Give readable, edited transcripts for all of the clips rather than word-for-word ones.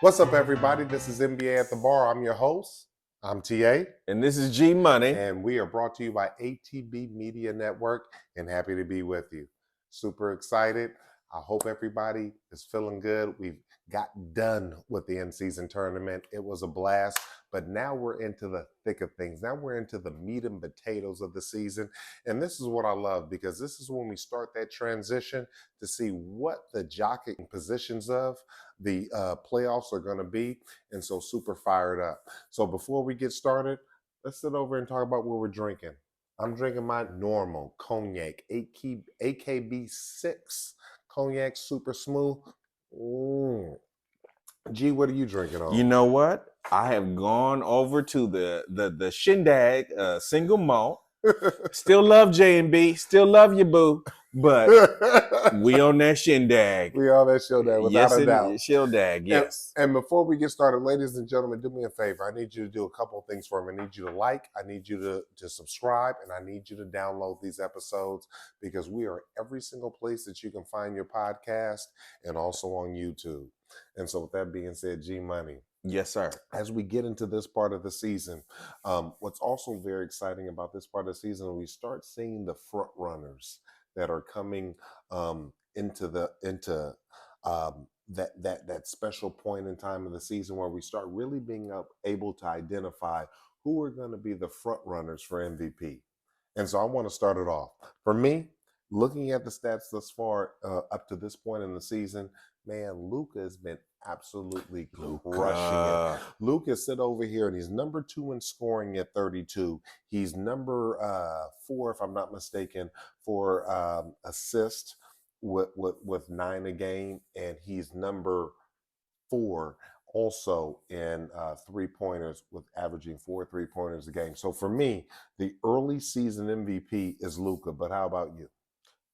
What's up, everybody? This is NBA at the Bar. I'm your host. I'm TA. And this is GMoney. And we are brought to you by ATB Media Network, and happy to be with you. Super excited. I hope everybody is feeling good. We've got done with the in-season tournament. It was a blast, but now we're into the thick of things. Now we're into the meat and potatoes of the season. And this is what I love, because this is when we start that transition to see what the jockeying positions of the playoffs are going to be. And so super fired up. So before we get started, let's sit over and talk about what we're drinking. I'm drinking my normal cognac, AKB 6 cognac, super smooth. G, what are you drinking on? You know what? I have gone over to the Shindig single malt. Still love J&B, still love you, boo. But we on that Shindig. We on that Shindig, without a doubt. Shindig, yes. And before we get started, ladies and gentlemen, do me a favor. I need you to do a couple of things for me. I need you to like, I need you to subscribe, and I need you to download these episodes, because we are every single place that you can find your podcast, and also on YouTube. And so with that being said, G-Money. Yes, sir. As we get into this part of the season, what's also very exciting about this part of the season, we start seeing the front runners that are coming into that special point in time of the season where we start really being able to identify who are going to be the front runners for MVP. And so I want to start it off. For me, looking at the stats thus far up to this point in the season, man, Luca has been absolutely crushing it. Luca sit over here, and he's number 2 in scoring at 32. He's number 4, if I'm not mistaken, for assist with 9 a game, and he's number 4 also in 3-pointers, with averaging 4 3-pointers a game. So for me, the early season MVP is Luca. But how about you?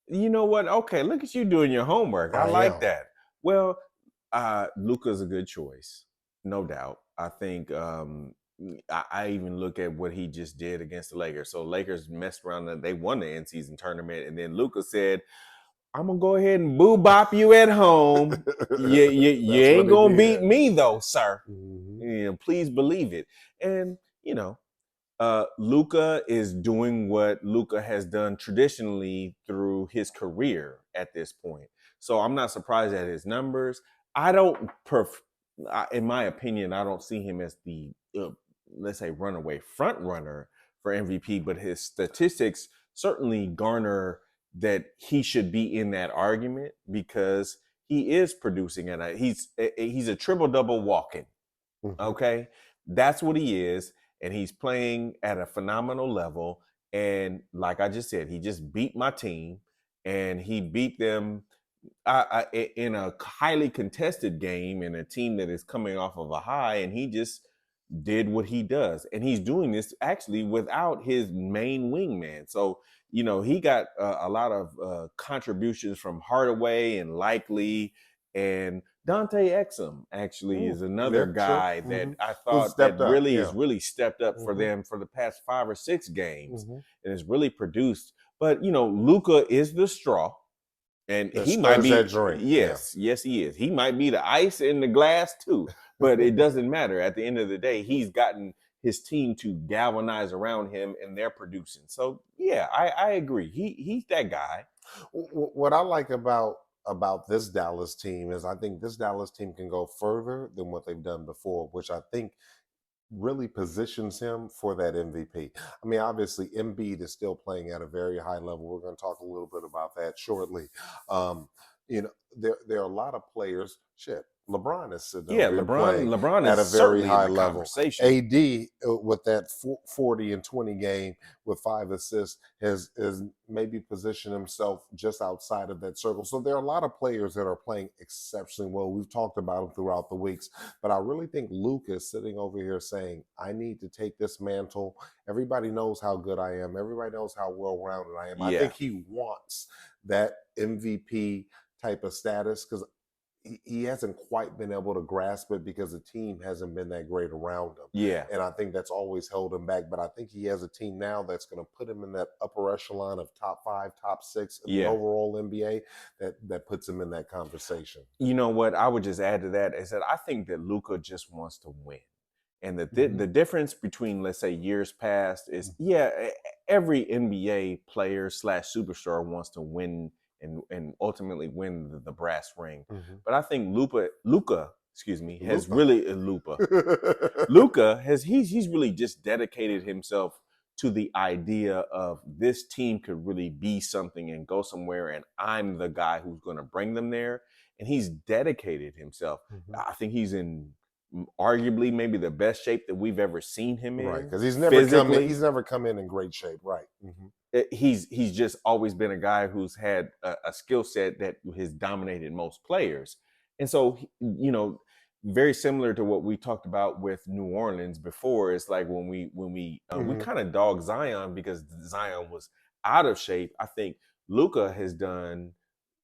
You know what? Okay, look at you doing your homework. I like that. Well, Luca's a good choice, no doubt. I think I even look at what he just did against the Lakers. So Lakers messed around and they won the in-season tournament, and then Luca said, "I'm gonna go ahead and boo-bop you at home. You ain't gonna beat me though, sir. Mm-hmm. Please believe it." And Luca is doing what Luca has done traditionally through his career at this point. So I'm not surprised at his numbers. In my opinion, I don't see him as the, let's say, runaway front runner for MVP, but his statistics certainly garner that he should be in that argument, because he is producing at he's a triple-double walking. Okay? That's what he is. And he's playing at a phenomenal level. And like I just said, he just beat my team, and he beat them in a highly contested game, in a team that is coming off of a high, and he just did what he does. And he's doing this actually without his main wingman. So, he got a lot of contributions from Hardaway and Likely, and Dante Exum actually is another guy that I thought that really has really stepped up for them for the past 5 or 6 games, and has really produced. But, Luca is the straw. And he might be that drink. Yes, he is. He might be the ice in the glass too, but it doesn't matter. At the end of the day, he's gotten his team to galvanize around him, and they're producing. So yeah, I agree. He's that guy. What I like about this Dallas team is I think this Dallas team can go further than what they've done before, which I think really positions him for that MVP. I mean, obviously, Embiid is still playing at a very high level. We're going to talk a little bit about that shortly. There are a lot of players. LeBron is sitting LeBron at is a very high level. AD with that 40 and 20 game with 5 assists has maybe positioned himself just outside of that circle. So there are a lot of players that are playing exceptionally well. We've talked about them throughout the weeks, but I really think Luca is sitting over here saying, I need to take this mantle. Everybody knows how good I am. Everybody knows how well-rounded I am. I think he wants that MVP type of status, because he hasn't quite been able to grasp it because the team hasn't been that great around him. Yeah. And I think that's always held him back. But I think he has a team now that's going to put him in that upper echelon of top 5, top 6 in the Yeah. overall NBA that puts him in that conversation. You know what? I would just add to that is that I think that Luca just wants to win. And the difference between, let's say, years past is, every NBA player / superstar wants to win and ultimately win the brass ring. But I think Luca has really Luca he's really just dedicated himself to the idea of this team could really be something and go somewhere, and I'm the guy who's going to bring them there. And he's dedicated himself. I think he's in arguably maybe the best shape that we've ever seen him in. Right, because he's never come in great shape. Right. He's just always been a guy who's had a skill set that has dominated most players. And so, very similar to what we talked about with New Orleans before, it's like when we kind of dog Zion because Zion was out of shape. I think Luca has done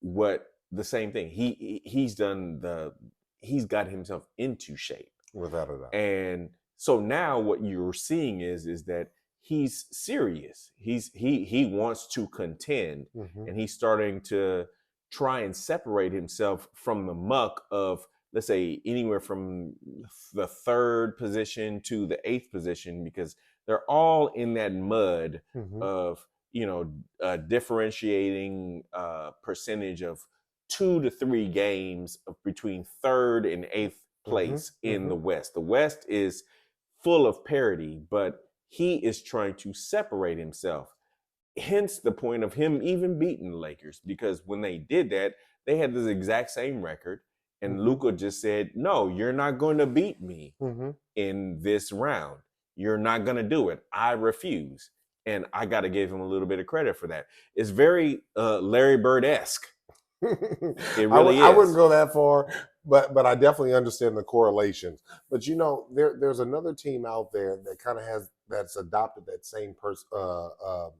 the same thing. He's got himself into shape. Without a doubt. And so now what you're seeing is that he's serious. He wants to contend, and he's starting to try and separate himself from the muck of, let's say, anywhere from the 3rd position to the 8th position, because they're all in that mud of, differentiating percentage of 2 to 3 games between 3rd and 8th place in the West. The West is full of parity, but he is trying to separate himself. Hence the point of him even beating the Lakers, because when they did that, they had this exact same record. And Luca just said, no, you're not going to beat me in this round. You're not going to do it. I refuse. And I got to give him a little bit of credit for that. It's very Larry Bird-esque. It really is. I wouldn't go that far, but I definitely understand the correlations. But there's another team out there that kind of that's adopted that same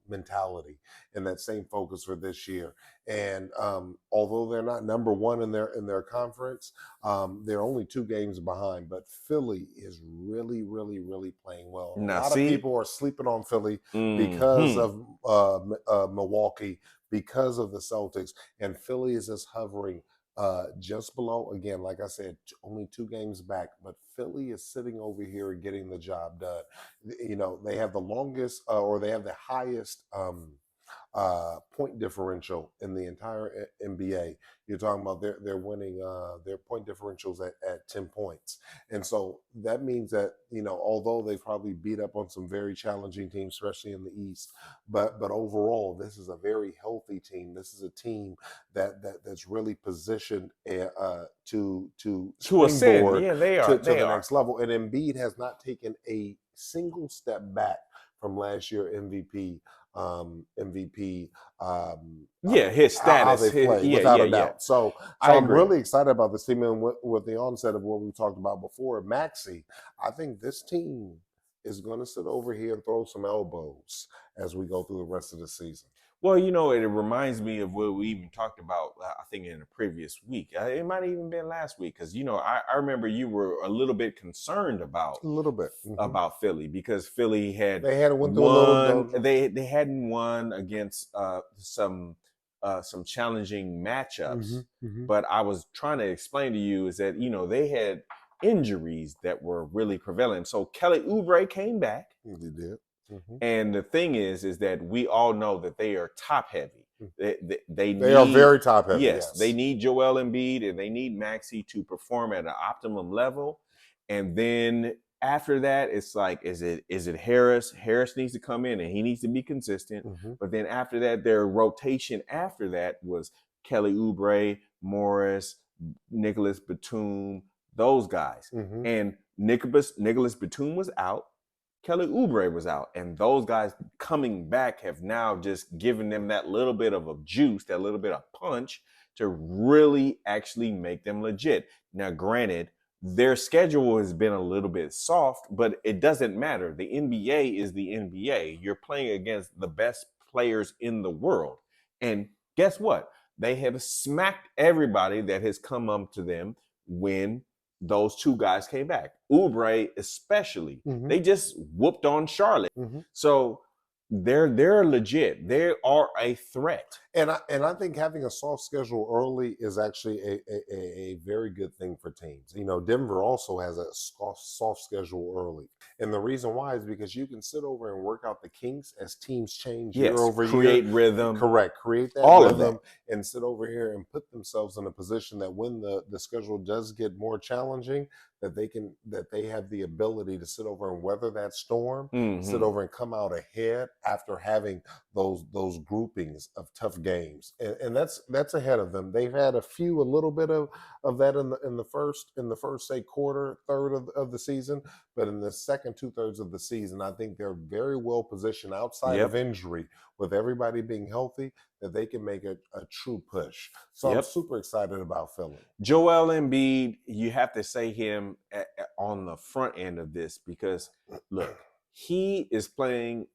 mentality and that same focus for this year. And although they're not number one in their conference, they're only 2 games behind. But Philly is really, really, really playing well. A lot of people are sleeping on Philly because of Milwaukee, because of the Celtics, and Philly is just hovering just below. Again, like I said, only 2 games back, but Philly is sitting over here and getting the job done. They have the longest or they have the highest point differential in the entire NBA. You're talking about they're winning their point differentials at 10 points. And so that means that, although they probably beat up on some very challenging teams, especially in the East, but overall, this is a very healthy team. This is a team that's really positioned to ascend. Yeah, they are. To the next level. And Embiid has not taken a single step back from last year MVP. His status, how they play, without a doubt. So I'm really excited about this team, and with the onset of what we talked about before, Maxey, I think this team is going to sit over here and throw some elbows as we go through the rest of the season. Well, it reminds me of what we even talked about, I think, in a previous week. It might have even been last week, because, I remember you were a little bit concerned about about Philly, because Philly they hadn't won through a little. They hadn't won against some challenging matchups. But I was trying to explain to you is that, they had injuries that were really prevalent. So Kelly Oubre came back. He did. And the thing is that we all know that they are top heavy. They are very top heavy. Yes, they need Joel Embiid and they need Maxey to perform at an optimum level. And then after that, it's like, is it Harris? Harris needs to come in and he needs to be consistent. But then after that, their rotation after that was Kelly Oubre, Morris, Nicholas Batum, those guys. And Nicholas Batum was out. Kelly Oubre was out, and those guys coming back have now just given them that little bit of a juice, that little bit of punch to really actually make them legit. Now, granted, their schedule has been a little bit soft, but it doesn't matter. The NBA is the NBA. You're playing against the best players in the world. And guess what? they have smacked everybody that has come up to them when those two guys came back. Oubre especially. Mhm. They just whooped on Charlotte. Mhm. So they're legit. They are a threat. And I think having a soft schedule early is actually a very good thing for teams. You know, Denver also has a soft schedule early. And the reason why is because you can sit over and work out the kinks as teams change year Yes, over create year. rhythm. Correct. Create that All of rhythm and sit over here and put themselves in a position that when the schedule does get more challenging, that they have the ability to sit over and weather that storm, sit over and come out ahead after having those groupings of tough games, and that's ahead of them. They've had a little bit of that in the first say quarter third of the season, but in the second 2/3 of the season, I think they're very well positioned outside of Yep. injury, with everybody being healthy, that they can make a true push. So I'm Yep. super excited about Philly. Joel Embiid, you have to say him on the front end of this because look, he is playing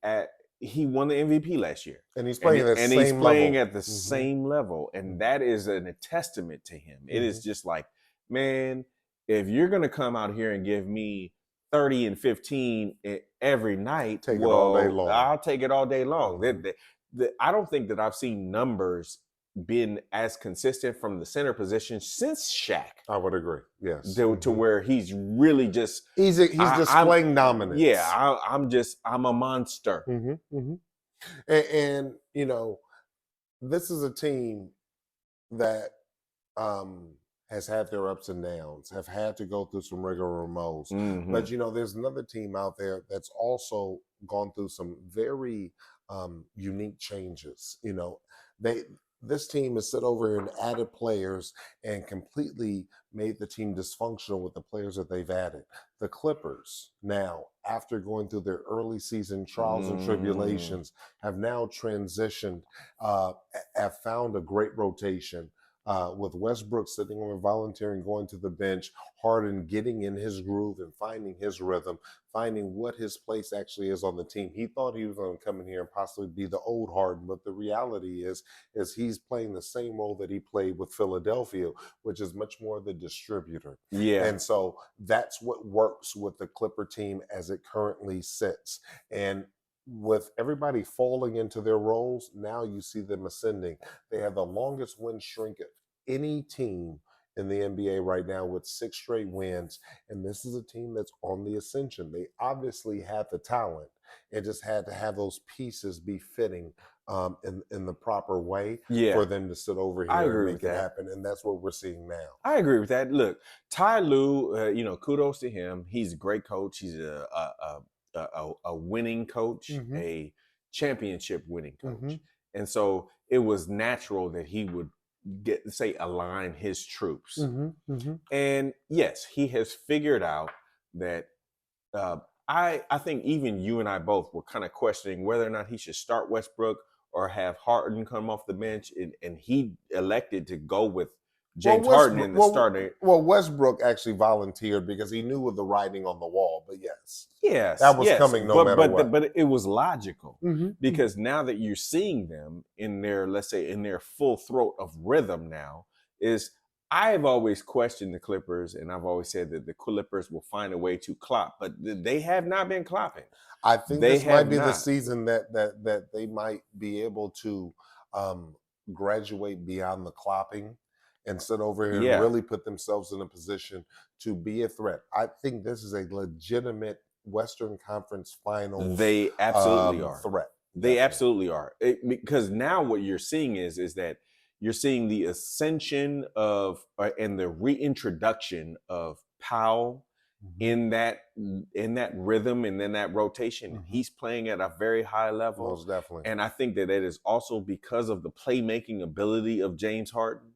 he won the MVP last year. And he's playing at the he's same playing level. at the same level. And that is a testament to him. It is just like, man, if you're going to come out here and give me 30 and 15 every night, Take it all day long. I'll take it all day long. I don't think that I've seen numbers been as consistent from the center position since Shaq. I would agree. Yes. To where he's really just he's displaying dominance. Yeah, I'm a monster. And you know, this is a team that has had their ups and downs, have had to go through some rigmaroles. But you know, there's another team out there that's also gone through some very unique changes. You know, this team has sit over and added players and completely made the team dysfunctional with the players that they've added. The Clippers now, after going through their early season trials and tribulations, have now transitioned, have found a great rotation. With Westbrook sitting over volunteering, going to the bench, Harden getting in his groove and finding his rhythm, finding what his place actually is on the team. He thought he was going to come in here and possibly be the old Harden, but the reality is he's playing the same role that he played with Philadelphia, which is much more the distributor. Yeah. And so that's what works with the Clipper team as it currently sits. And with everybody falling into their roles, now you see them ascending. They have the longest win streak of any team in the NBA right now with 6 straight wins. And this is a team that's on the ascension. They obviously had the talent. It just had to have those pieces be fitting in the proper way for them to sit over here and make it happen. And that's what we're seeing now. I agree with that. Look, Ty Lue, kudos to him. He's a great coach. He's a winning coach, a championship winning coach. And so it was natural that he would align his troops. And yes, he has figured out that I think even you and I both were kind of questioning whether or not he should start Westbrook or have Harden come off the bench. And he elected to go with James Harden in the starter. Well, Westbrook actually volunteered because he knew of the writing on the wall. But that was coming no matter what. But it was logical because now that you're seeing them in their, let's say, in their full throat of rhythm now, I've always questioned the Clippers, and I've always said that the Clippers will find a way to clop, but they have not been clopping. I think this might be the season that they might be able to graduate beyond the clopping and sit over here and really put themselves in a position to be a threat. I think this is a legitimate Western Conference Finals. They absolutely are threat. They absolutely are, because now what you're seeing is that you're seeing the ascension of and the reintroduction of Powell in that rhythm and in that rotation. He's playing at a very high level. Most definitely. And I think that it is also because of the playmaking ability of James Harden.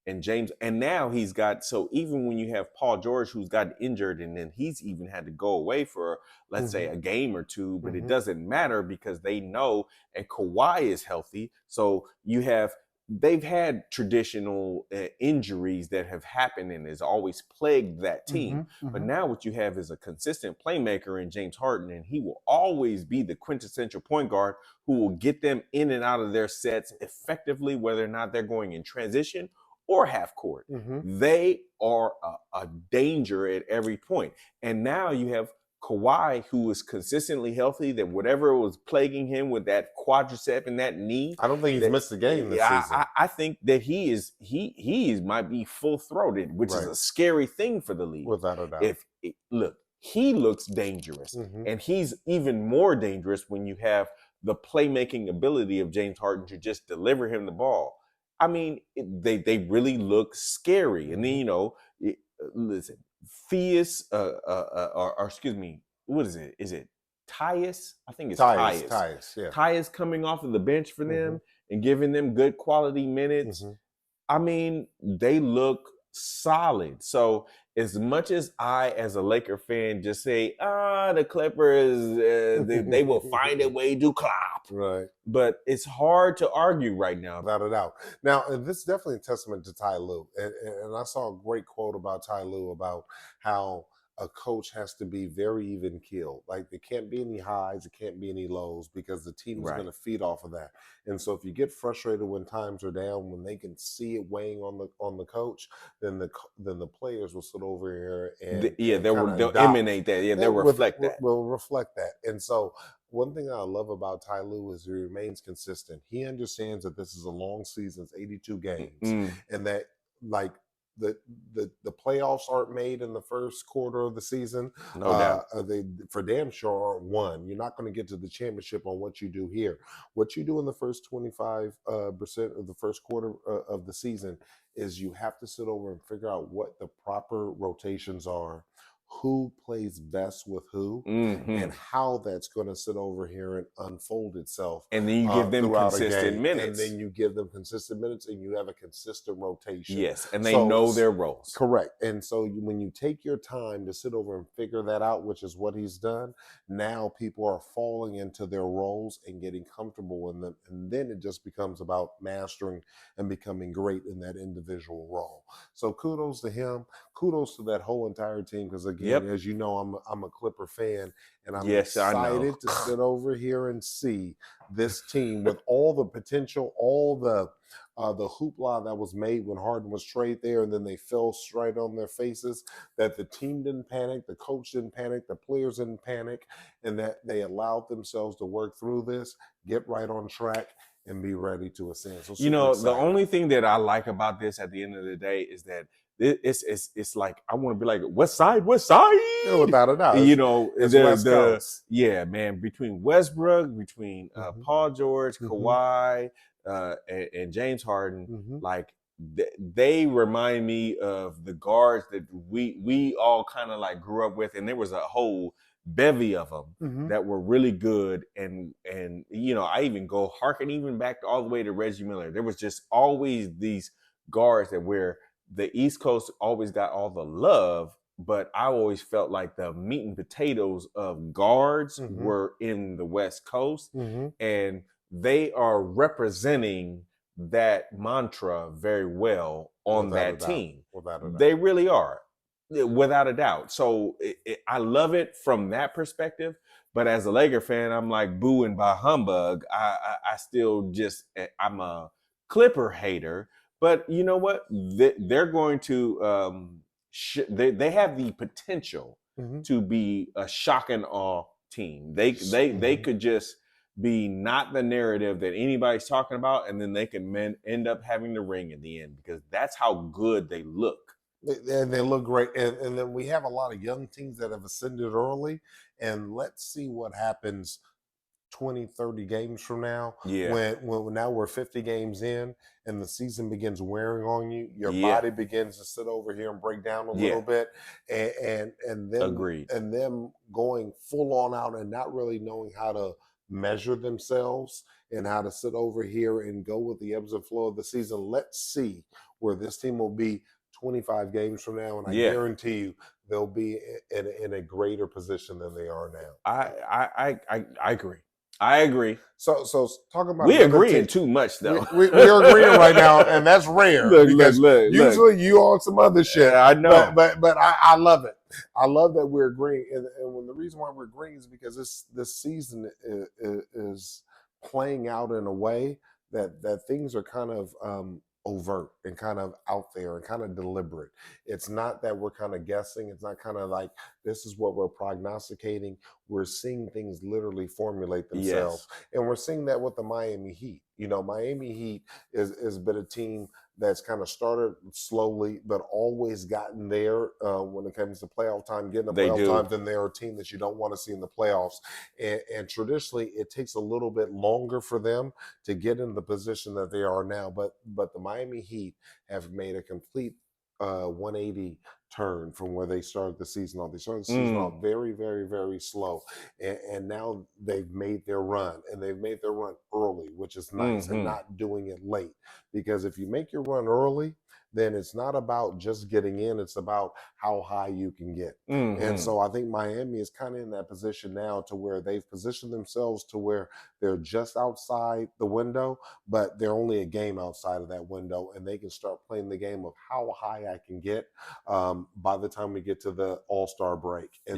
And now he's got, so even when you have Paul George, who's gotten injured, and then he's even had to go away for, let's say, a game or two, but it doesn't matter because they know, and Kawhi is healthy. So you have they've had traditional injuries that have happened and has always plagued that team. But now what you have is a consistent playmaker in James Harden, and he will always be the quintessential point guard who will get them in and out of their sets effectively, whether or not they're going in transition or half court. They are a danger at every point. And now you have Kawhi, who is consistently healthy, that whatever was plaguing him with that quadricep and that knee, I don't think he's missed a game this season. I think that he might be full throated, which is a scary thing for the league. Without a doubt. Look, he looks dangerous, and he's even more dangerous when you have the playmaking ability of James Harden to just deliver him the ball. I mean, they really look scary, and then listen. Theus, or excuse me, what is it? Is it Tyus? I think it's Tyus. Yeah. Tyus coming off of the bench for them and giving them good quality minutes. I mean, they look solid. So as much as I, as a Laker fan, just say, the Clippers, they will find a way to clap. Right. But it's hard to argue right now. Without a doubt. Now, this is definitely a testament to Ty Lue. And I saw a great quote about Ty Lue about how a coach has to be very even keeled. Like, there can't be any highs, there can't be any lows, because the team is going to feed off of that. And so if you get frustrated when times are down, when they can see it weighing on the coach, then the players will sit over here and they'll emanate that. Yeah, they'll reflect that. Will reflect that. And so one thing I love about Ty Lue is he remains consistent. He understands that this is a long season, it's 82 games, and that like the playoffs aren't made in the first quarter of the season. No doubt. They for damn sure aren't won. You're not going to get to the championship on what you do here. What you do in the first 25% of the first quarter of the season is you have to sit over and figure out what the proper rotations are, who plays best with who, and how that's going to sit over here and unfold itself. And then you give them consistent minutes. And then you give them consistent minutes, and you have a consistent rotation. Yes, and they know their roles. Correct. And so when you take your time to sit over and figure that out, which is what he's done, now people are falling into their roles and getting comfortable in them. And then it just becomes about mastering and becoming great in that individual role. So kudos to him. Kudos to that whole entire team, because again, as you know, I'm a Clipper fan, and I'm excited to sit over here and see this team with all the potential, all the hoopla that was made when Harden was traded there, and then they fell straight on their faces, that the team didn't panic, the coach didn't panic, the players didn't panic, and that they allowed themselves to work through this, get right on track, and be ready to ascend. So the only thing that I like about this at the end of the day is that it's like, I want to be like, West Side. Yeah, without a doubt. It's West Coast. Yeah, man, between Westbrook, between Paul George, Kawhi, and James Harden, like they remind me of the guards that we all kind of like grew up with, and there was a whole bevy of them that were really good, and I even go harken even back all the way to Reggie Miller. There was just always these guards that where the East Coast always got all the love, but I always felt like the meat and potatoes of guards were in the West Coast, and they are representing that mantra very well on that team. They really are, without a doubt. So I love it from that perspective. But as a Laker fan, I'm like, boo and bah humbug. I still just, I'm a Clipper hater. But you know what? They're going to, they have the potential to be a shock and awe team. They could just be not the narrative that anybody's talking about, and then they can end up having the ring in the end, because that's how good they look. And they look great. And then we have a lot of young teams that have ascended early, and let's see what happens 20, 30 games from now, when now we're 50 games in and the season begins wearing on you, your body begins to sit over here and break down a little bit, and then Agreed. And them going full on out and not really knowing how to measure themselves and how to sit over here and go with the ebbs and flow of the season. Let's see where this team will be 25 games from now, and I guarantee you they'll be in a greater position than they are now. I agree. I agree. So talking about We another agreeing team. too much though. We're agreeing right now, and that's rare because usually you on some other shit. I know. But I love it. I love that we're agreeing, and when the reason why we're agreeing is because this season is playing out in a way that things are kind of overt and kind of out there and kind of deliberate. It's not that we're kind of guessing. It's not kind of like this is what we're prognosticating. We're seeing things literally formulate themselves. Yes. And we're seeing that with the Miami Heat. You know, Miami Heat is been a team that's kind of started slowly, but always gotten there when it comes to playoff time. Getting the playoff time, then they're a team that you don't want to see in the playoffs. And traditionally, it takes a little bit longer for them to get in the position that they are now. But the Miami Heat have made a complete 180 turn from where they started the season off. They started the season off very, very, very slow. And now they've made their run, and they've made their run early, which is nice, and not doing it late. Because if you make your run early, then it's not about just getting in, it's about how high you can get. And so I think Miami is kind of in that position now to where they've positioned themselves to where they're just outside the window, but they're only a game outside of that window, and they can start playing the game of how high I can get by the time we get to the All-Star break, and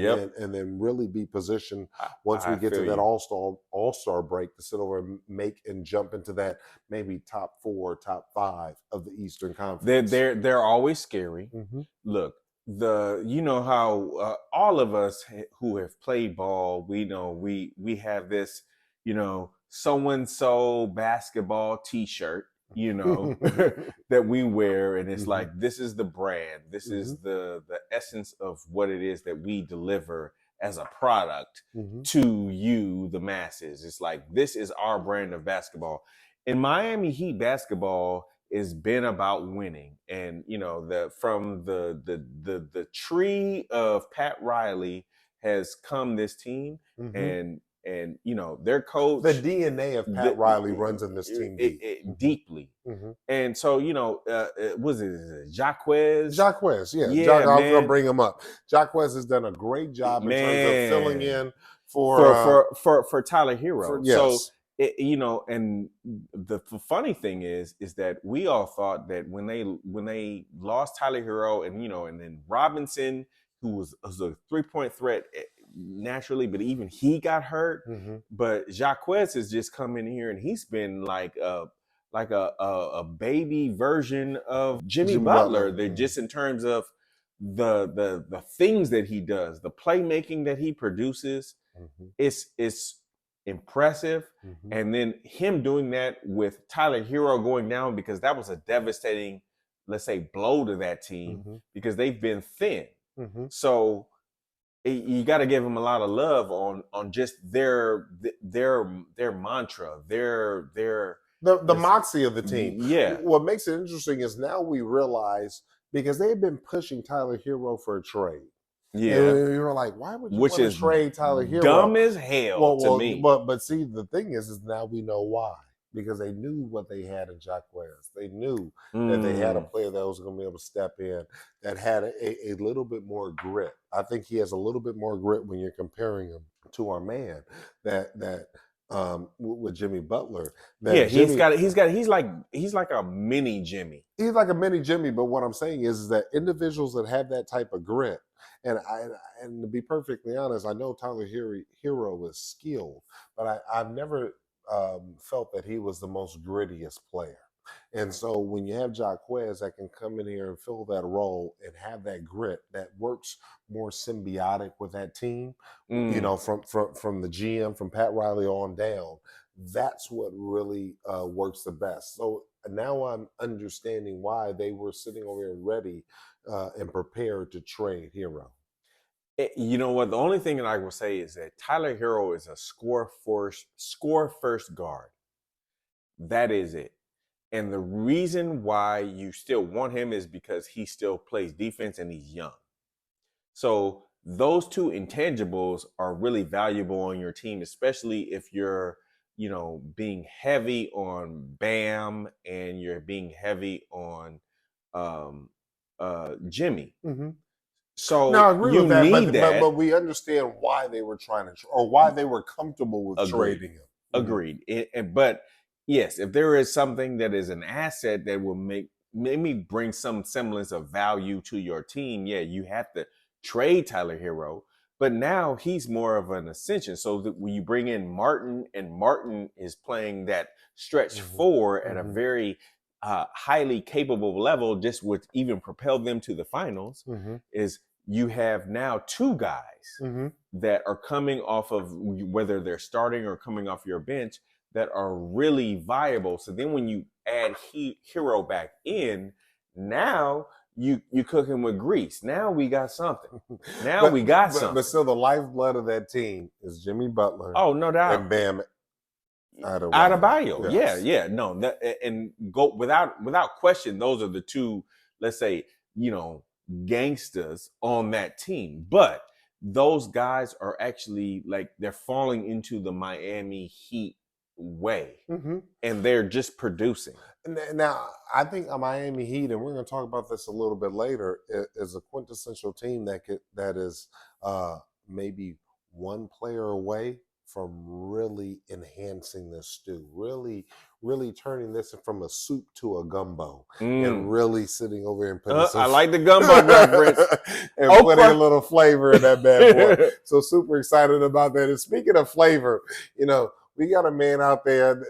then really be positioned once we get to that All-Star break to sit over and make and jump into that maybe top 4, top 5 of the Eastern Conference. They're always scary. Look, you know how all of us who have played ball, we know we have this, you know, so-and-so basketball T-shirt, you know, that we wear, and it's like, this is the brand, this is the essence of what it is that we deliver as a product to you, the masses. It's like, this is our brand of basketball. In Miami Heat basketball, it's been about winning, and you know, from the tree of Pat Riley has come this team, and you know, their coach, the DNA of Pat Riley runs in this team deeply. And so, you know, was it Jaquez? Jaquez, yeah. I was gonna bring him up. Jaquez has done a great job in terms of filling in for Tyler Herro. Yes. So you know, and the funny thing is that we all thought that when they lost Tyler Herro, and you know, and then Robinson, who was a 3-point threat naturally, but even he got hurt. But Jaquez has just come in here, and he's been like a baby version of Jimmy Butler. They're just in terms of the things that he does, the playmaking that he produces. It's impressive. And then him doing that with Tyler Herro going down, because that was a devastating, let's say, blow to that team, because they've been thin. So you got to give them a lot of love on just their mantra, the moxie of the team. Yeah. What makes it interesting is now we realize, because they've been pushing Tyler Herro for a trade. Yeah. And you're like, why would you want to trade Tyler Herro? Dumb as hell to me. But see, the thing is now we know why. Because they knew what they had in Jaquez. They knew that they had a player that was going to be able to step in, that had a little bit more grit. I think he has a little bit more grit when you're comparing him to our man with Jimmy Butler. He's like a mini Jimmy. He's like a mini Jimmy, but what I'm saying is that individuals that have that type of grit, and to be perfectly honest, I know Tyler Herro is skilled, but I've never felt that he was the most grittiest player. And so when you have Jaquez that can come in here and fill that role and have that grit that works more symbiotic with that team, you know, from the GM, from Pat Riley on down, that's what really works the best. So now I'm understanding why they were sitting over here ready and prepared to trade Herro. You know what? The only thing that I will say is that Tyler Herro is a score first guard. That is it. And the reason why you still want him is because he still plays defense and he's young. So those two intangibles are really valuable on your team, especially if you're, you know, being heavy on Bam and you're being heavy on Jimmy. So now, I agree with that, but we understand why they were trying to, or why they were comfortable with trading him. Agreed. But yes, if there is something that is an asset that will maybe bring some semblance of value to your team, yeah, you have to trade Tyler Herro. But now he's more of an ascension. So that when you bring in Martin, and Martin is playing that stretch four at a very highly capable level, just would even propel them to the finals, is you have now two guys that are coming off of, whether they're starting or coming off your bench, that are really viable. So then when you add Herro back in, now you cook him with grease. Now we got something. Now we got something. But still, the lifeblood of that team is Jimmy Butler. Oh, no doubt. And Bam Adebayo. Yes. Yeah. No, and go without question, those are the two, let's say, gangsters on that team. But those guys are actually like, they're falling into the Miami Heat way, and they're just producing. Now, I think a Miami Heat, and we're going to talk about this a little bit later, is a quintessential team that is maybe one player away from really enhancing this stew, really turning this from a soup to a gumbo, and really sitting over here and putting I like the gumbo reference and putting a little flavor in that bad boy. So super excited about that. And speaking of flavor, we got a man out there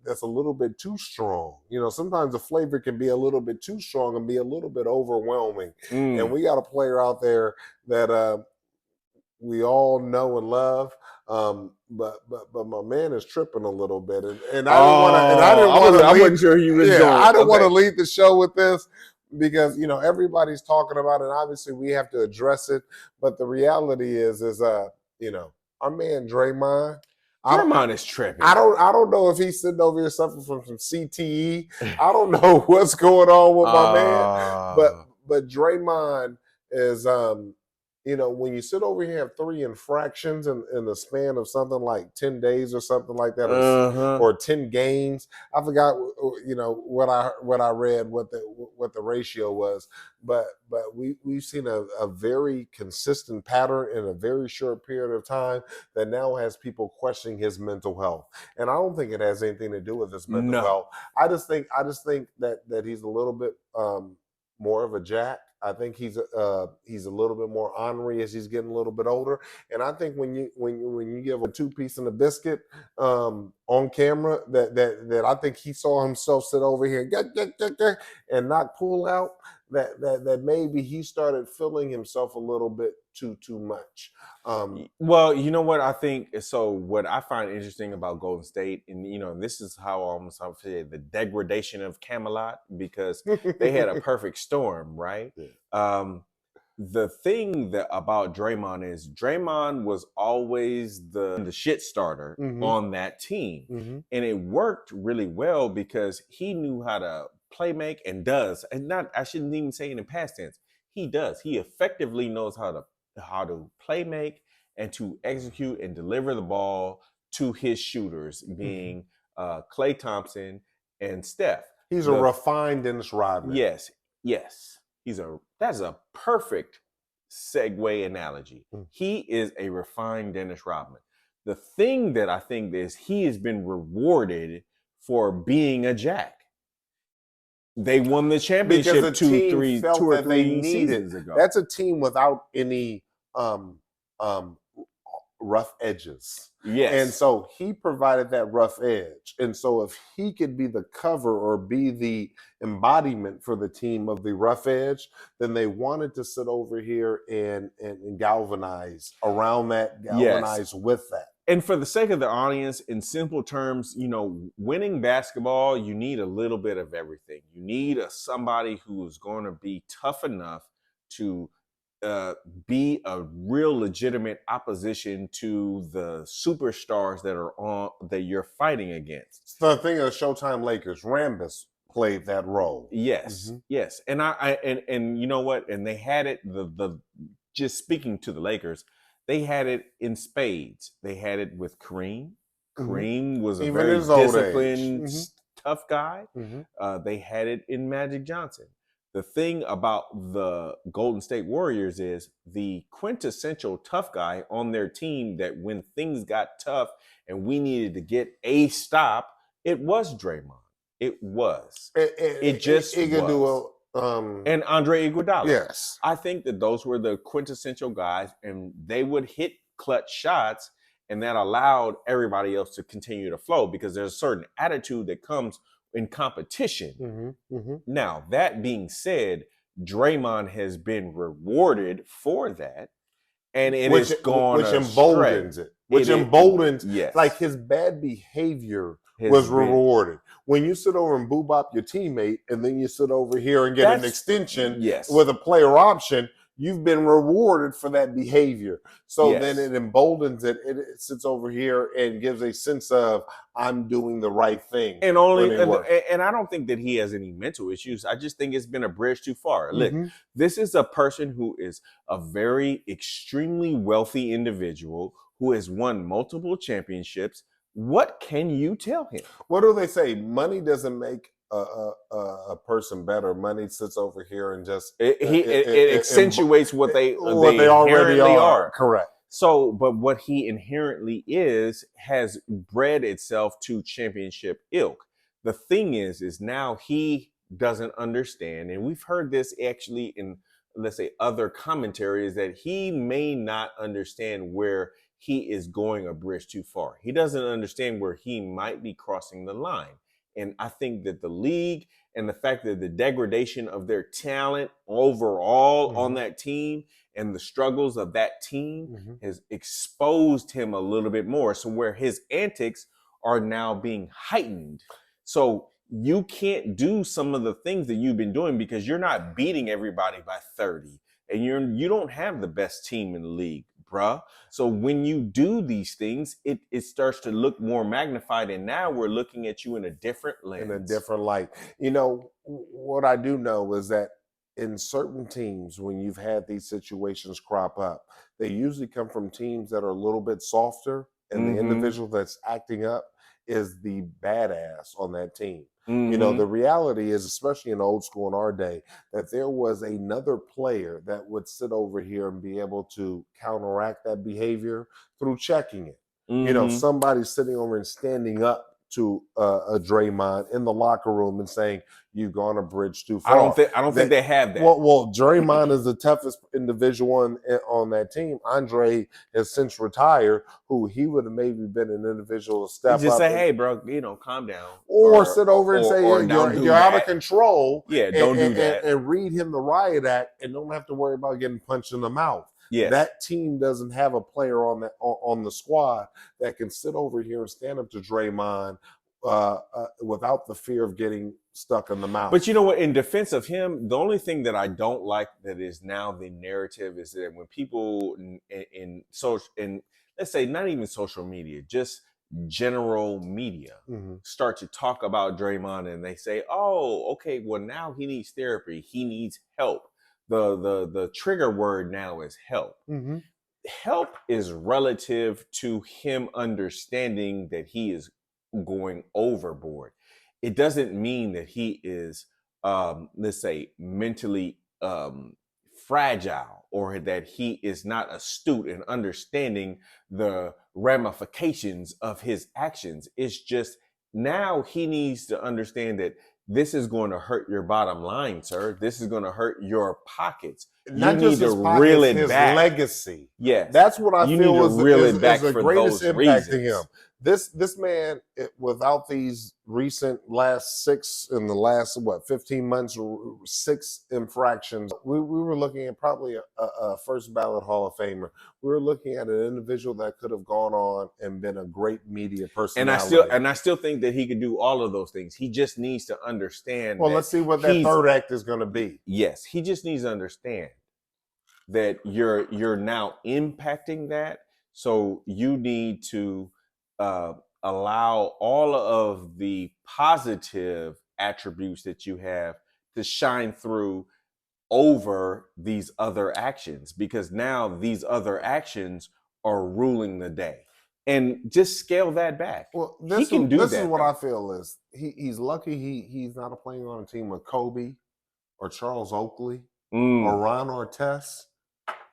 that's a little bit too strong. Sometimes the flavor can be a little bit too strong and be a little bit overwhelming. And we got a player out there that we all know and love. But my man is tripping a little bit, and I wasn't sure he was doing. I didn't want to lead the show with this because everybody's talking about it. And obviously, we have to address it. But the reality is our man Draymond. Draymond is tripping. I don't know if he's sitting over here suffering from some CTE. I don't know what's going on with my man, but Draymond is when you sit over here and have 3 infractions in the span of something like 10 days or something like that, or 10 games. I forgot what I read, what the ratio was, but we've seen a very consistent pattern in a very short period of time that now has people questioning his mental health. And I don't think it has anything to do with his mental health. I just think that he's a little bit more of a jack. I think he's a little bit more ornery as he's getting a little bit older. And I think when you give a 2-piece and a biscuit on camera, that I think he saw himself sit over here and not pull out, that maybe he started feeling himself a little bit too much. Well, you know what I think? So what I find interesting about Golden State, and this is how I almost say the degradation of Camelot, because they had a perfect storm, right? Yeah. The thing about Draymond is Draymond was always the shit starter on that team, and it worked really well because he knew how to play make, and does, and I shouldn't even say it in past tense. He does. He effectively knows how to play make and to execute and deliver the ball to his shooters, being Klay Thompson and Steph. He's a refined Dennis Rodman. Yes. That's a perfect segue analogy. He is a refined Dennis Rodman. The thing that I think is he has been rewarded for being a jack. They won the championship 2 or 3 seasons ago. That's a team without any rough edges. Yes. And so he provided that rough edge. And so if he could be the cover or be the embodiment for the team of the rough edge, then they wanted to sit over here and galvanize around that, galvanize with that. And for the sake of the audience, in simple terms, winning basketball, you need a little bit of everything. You need somebody who is going to be tough enough to be a real legitimate opposition to the superstars that you're fighting against. So the thing of the Showtime Lakers, Rambis played that role. Yes, yes, and and you know what? And they had it. Just speaking to the Lakers, they had it in spades. They had it with Kareem. Kareem was a very disciplined, tough guy. They had it in Magic Johnson. The thing about the Golden State Warriors is the quintessential tough guy on their team that when things got tough and we needed to get a stop, it was Draymond. It was. It just was. And Andre Iguodala. Yes. I think that those were the quintessential guys, and they would hit clutch shots, and that allowed everybody else to continue to flow because there's a certain attitude that comes in competition. Now, that being said, Draymond has been rewarded for that, and it has gone which emboldens it. Yes. Like his bad behavior was rewarded. When you sit over and boob up your teammate, and then you sit over here and get an extension with a player option, you've been rewarded for that behavior. So then it emboldens it. It sits over here and gives a sense of I'm doing the right thing. And I don't think that he has any mental issues. I just think it's been a bridge too far. Look, this is a person who is a very extremely wealthy individual who has won multiple championships. What can you tell him? What do they say? Money doesn't make a person better. Money sits over here and just it accentuates what they already are. Correct. So, but what he inherently has bred itself to championship ilk. The thing is now he doesn't understand, and we've heard this actually in, let's say, other commentaries, that he may not understand where he is going a bridge too far. He doesn't understand where he might be crossing the line. And I think that the league and the fact that the degradation of their talent overall on that team and the struggles of that team has exposed him a little bit more. So where his antics are now being heightened. So you can't do some of the things that you've been doing because you're not beating everybody by 30. And you don't have the best team in the league, bruh. So when you do these things, it starts to look more magnified. And now we're looking at you in a different lens. In a different light. You know, what I do know is that in certain teams, when you've had these situations crop up, they usually come from teams that are a little bit softer, and the individual that's acting up is the badass on that team. You know, the reality is, especially in old school in our day, that there was another player that would sit over here and be able to counteract that behavior through checking it. You know, somebody sitting over and standing up to a Draymond in the locker room and saying, you've gone a bridge too far. I don't think they have that. Well, Draymond is the toughest individual on that team. Andre has since retired, who he would have maybe been an individual to step up. Just say, hey, bro, calm down. Or sit over and say, you're out of control. Yeah, don't do that. And read him the riot act and don't have to worry about getting punched in the mouth. Yes. That team doesn't have a player on the squad that can sit over here and stand up to Draymond without the fear of getting stuck in the mouth. But you know what? In defense of him, the only thing that I don't like that is now the narrative is that when people in let's say not even social media, just general media start to talk about Draymond and they say, oh, okay, well now he needs therapy, he needs help. The trigger word now is help. Help is relative to him understanding that he is going overboard. It doesn't mean that he is, let's say, mentally fragile or that he is not astute in understanding the ramifications of his actions. It's just now he needs to understand that this is going to hurt your bottom line, sir. This is going to hurt your pockets. Not just his pockets, reel it his back. Legacy. Yes. That's what I feel is the greatest impact to him. This man, without these recent last 15 months, 6 infractions, we were looking at probably a first ballot Hall of Famer. We were looking at an individual that could have gone on and been a great media personality. And I still think that he could do all of those things. He just needs to understand. Well, let's see what that third act is going to be. Yes, he just needs to understand that you're now impacting that. So you need to allow all of the positive attributes that you have to shine through over these other actions, because now these other actions are ruling the day. And just scale that back. Well, this is what I feel is he's lucky he's not playing on a team with Kobe or Charles Oakley or Ron Artest,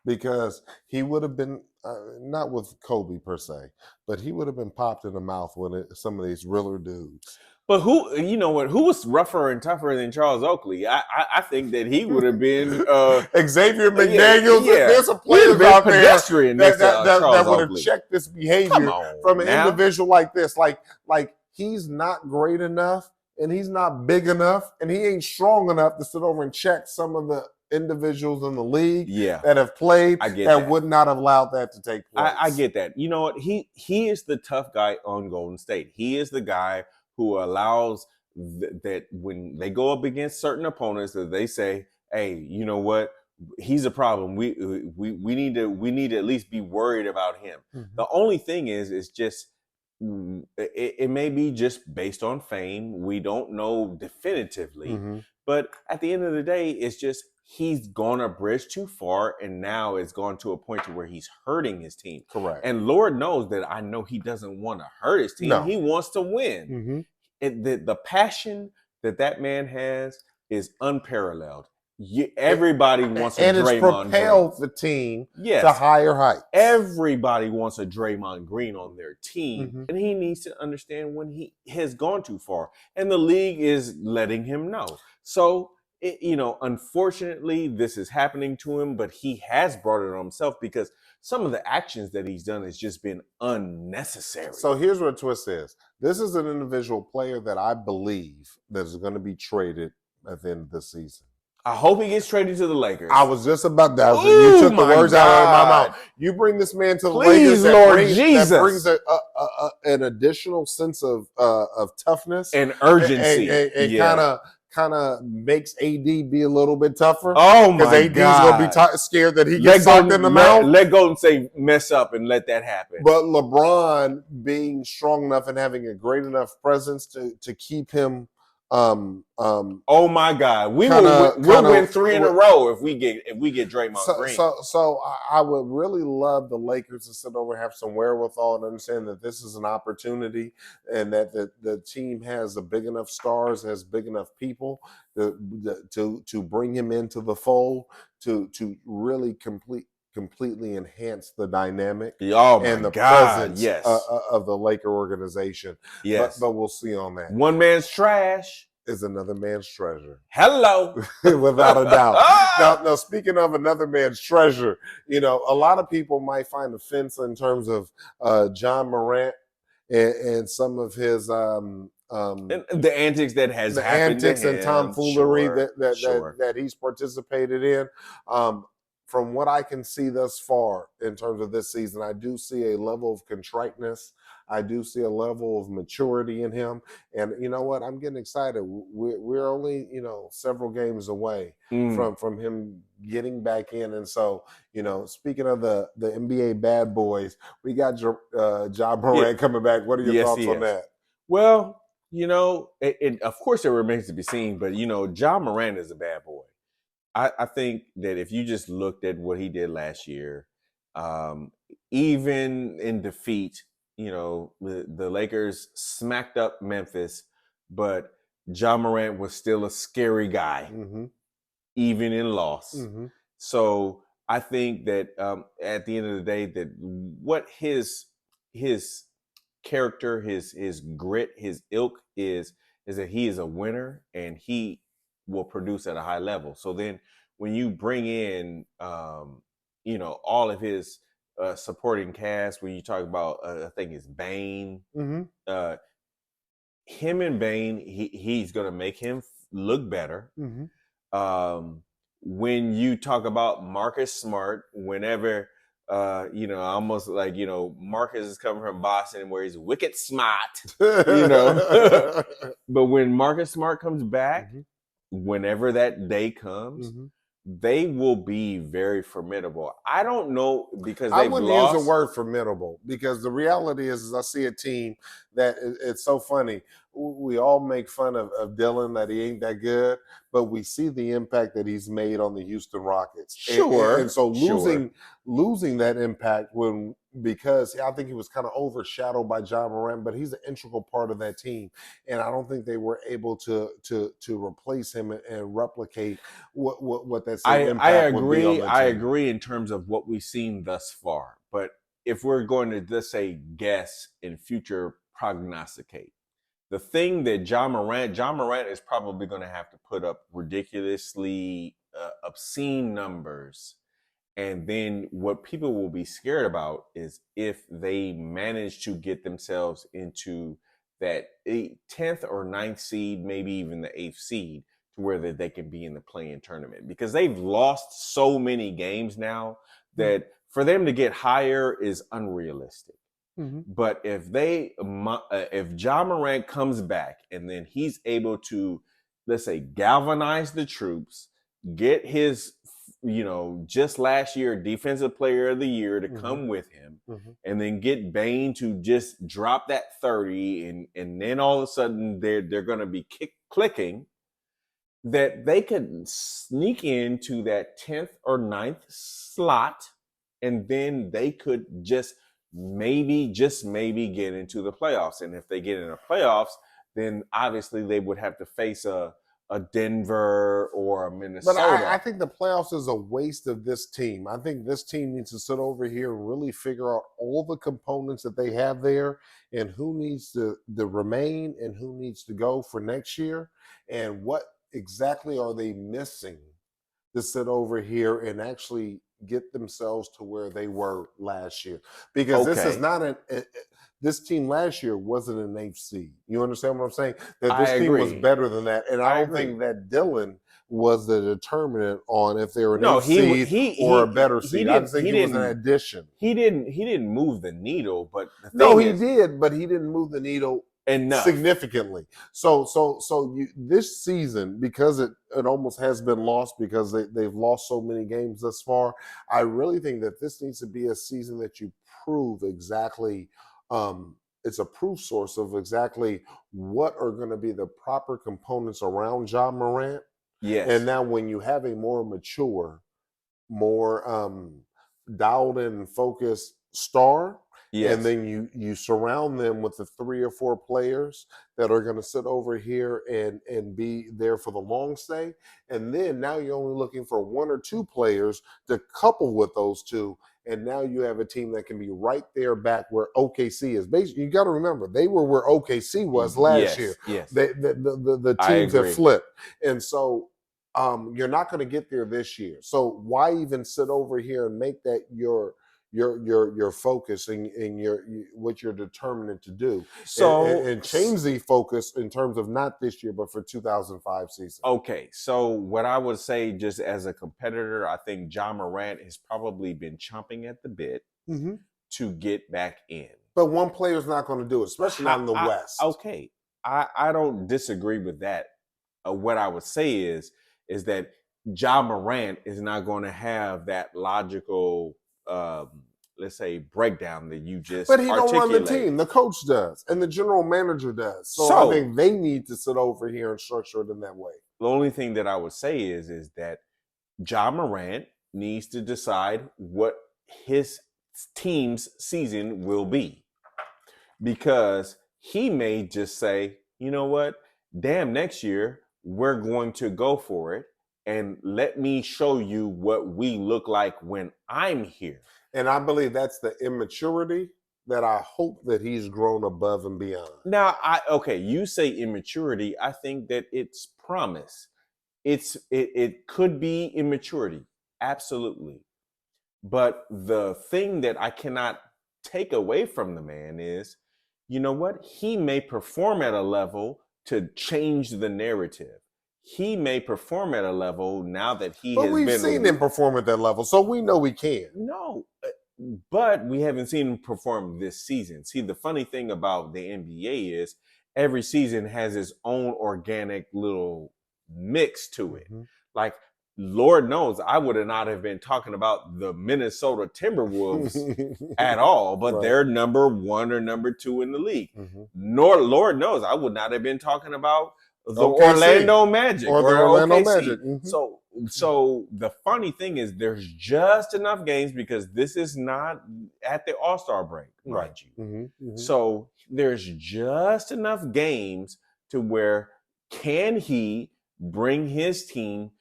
because he would have been, not with Kobe per se, but he would have been popped in the mouth with some of these realer dudes. But who, you know what? Who was rougher and tougher than Charles Oakley? I think that he would have been Xavier McDaniels. Yeah. There's a players out there that would have Oakley. checked this behavior from an individual like this. Like he's not great enough, and he's not big enough, and he ain't strong enough to sit over and check some of the individuals in the league that have played that would not have allowed that to take place. I get that. You know what? He is the tough guy on Golden State. He is the guy who allows that when they go up against certain opponents that they say, hey, you know what? He's a problem. We need to at least be worried about him. Mm-hmm. The only thing is just it may be just based on fame. We don't know definitively. Mm-hmm. But at the end of the day, it's just he's gone a bridge too far, and now it's gone to a point to where he's hurting his team. Correct. And Lord knows that I know he doesn't want to hurt his team. No. He wants to win. Mm-hmm. The passion that man has is unparalleled. Everybody wants a Draymond Green. And it's propelled the team to higher heights. Everybody wants a Draymond Green on their team. Mm-hmm. And he needs to understand when he has gone too far. And the league is letting him know. So, unfortunately, this is happening to him, but he has brought it on himself because some of the actions that he's done has just been unnecessary. So here's what a twist is. This is an individual player that I believe that is going to be traded at the end of the season. I hope he gets traded to the Lakers. I was just about that. You took the words out of my mouth. You bring this man to the Lakers. That brings an additional sense of toughness and urgency. And kind of makes AD be a little bit tougher. Oh my God! Because AD's gonna be scared that he gets socked in the mouth. Let Golden State mess up and let that happen. But LeBron being strong enough and having a great enough presence to keep him. Oh my God, we'll win 3 in a row if we get Draymond Green. So I would really love the Lakers to sit over and have some wherewithal and understand that this is an opportunity and that the team has a big enough stars, has big enough people to bring him into the fold to really completely enhance the dynamic and the presence of the Laker organization. Yes. But we'll see on that. One man's trash is another man's treasure. Hello. Without a doubt. Now, speaking of another man's treasure, a lot of people might find offense in terms of John Morant and some of his and the antics that has the happened antics to him. And tomfoolery that he's participated in. From what I can see thus far in terms of this season, I do see a level of contriteness. I do see a level of maturity in him. And you know what? I'm getting excited. We're only, several games away from him getting back in. And so, speaking of the NBA bad boys, we got Ja Morant coming back. What are your thoughts on that? Well, of course it remains to be seen, but, Ja Morant is a bad boy. I think that if you just looked at what he did last year, even in defeat, the Lakers smacked up Memphis, but Ja Morant was still a scary guy, even in loss. Mm-hmm. So I think that at the end of the day, that what his character, his grit, his ilk is that he is a winner and he will produce at a high level. So then when you bring in, all of his supporting cast, when you talk about, I think it's Bane, him and Bane, he's going to make him look better. Mm-hmm. When you talk about Marcus Smart, whenever, almost like, Marcus is coming from Boston where he's wicked smart, but when Marcus Smart comes back, whenever that day comes, they will be very formidable. I don't know because they've lost. I wouldn't use the word formidable because the reality is I see a team that it's so funny. We all make fun of Dylan that he ain't that good, but we see the impact that he's made on the Houston Rockets. Sure. And so losing that impact when because I think he was kind of overshadowed by Ja Morant, but he's an integral part of that team, and I don't think they were able to replace him and replicate what that same I impact would be on agree. the I team. agree in terms of what we've seen thus far. But if we're going to just say guess and future prognosticate, the thing that John Morant is probably going to have to put up ridiculously obscene numbers. And then what people will be scared about is if they manage to get themselves into that 10th or 9th seed, maybe even the 8th seed, to where that they can be in the play-in tournament. Because they've lost so many games now that for them to get higher is unrealistic. Mm-hmm. But if Ja Morant comes back and then he's able to, let's say, galvanize the troops, get his, just last year Defensive Player of the Year to come with him, and then get Bane to just drop that 30, and then all of a sudden they're going to be clicking, that they could sneak into that 10th or 9th slot, and then they could just maybe get into the playoffs. And if they get in the playoffs, then obviously they would have to face a Denver or a Minnesota. But I think the playoffs is a waste of this team. I think this team needs to sit over here and really figure out all the components that they have there and who needs to remain and who needs to go for next year, and what exactly are they missing to sit over here and actually get themselves to where they were last year. Because this is not this team last year wasn't an 8th seed. You understand what I'm saying? That this team was better than that. And I don't think that Dillon was the determinant on if they were an 8th seed or a better seed. I just think he was an addition. He didn't move the needle, but he did, but he didn't move the needle enough significantly. So this season, because it almost has been lost because they've lost so many games thus far, I really think that this needs to be a season that you prove exactly. It's a proof source of exactly what are going to be the proper components around Ja Morant. Yes. And now when you have a more mature, more dialed in and focused star, yes, and then you surround them with the 3 or 4 players that are going to sit over here and be there for the long stay. And then now you're only looking for 1 or 2 players to couple with those 2. And now you have a team that can be right there back where OKC is. Basically, you got to remember, they were where OKC was last year. Yes. The teams have flipped. And so you're not going to get there this year. So why even sit over here and make that your focus and your what you're determined to do? So and change the focus in terms of not this year, but for 2005 season. Okay, so what I would say, just as a competitor, I think Ja Morant has probably been chomping at the bit to get back in. But one player's not going to do it, especially not in the West. Okay, I don't disagree with that. What I would say is that Ja Morant is not going to have that logical, let's say, breakdown that you just But he don't run the team. The coach does, and the general manager does. So I think they need to sit over here and structure it in that way. The only thing that I would say is that Ja Morant needs to decide what his team's season will be. Because he may just say, you know what, damn, next year we're going to go for it, and let me show you what we look like when I'm here. And I believe that's the immaturity that I hope that he's grown above and beyond. Now, you say immaturity. I think that it's promise. It could be immaturity, absolutely. But the thing that I cannot take away from the man is, you know what? He may perform at a level to change the narrative. He may perform at a level now that he has been. But we've seen him perform at that level, so we know he can. No, but we haven't seen him perform this season. See, the funny thing about the NBA is every season has its own organic little mix to it. Like, Lord knows, I would not have been talking about the Minnesota Timberwolves at all, but they're number 1 or number 2 in the league. Nor, Lord knows, I would not have been talking about the OKC. Orlando Magic or the Orlando Magic. So So the funny thing is there's just enough games because this is not at the All-Star break, mind you. Mm-hmm. So there's just enough games to where can he bring his team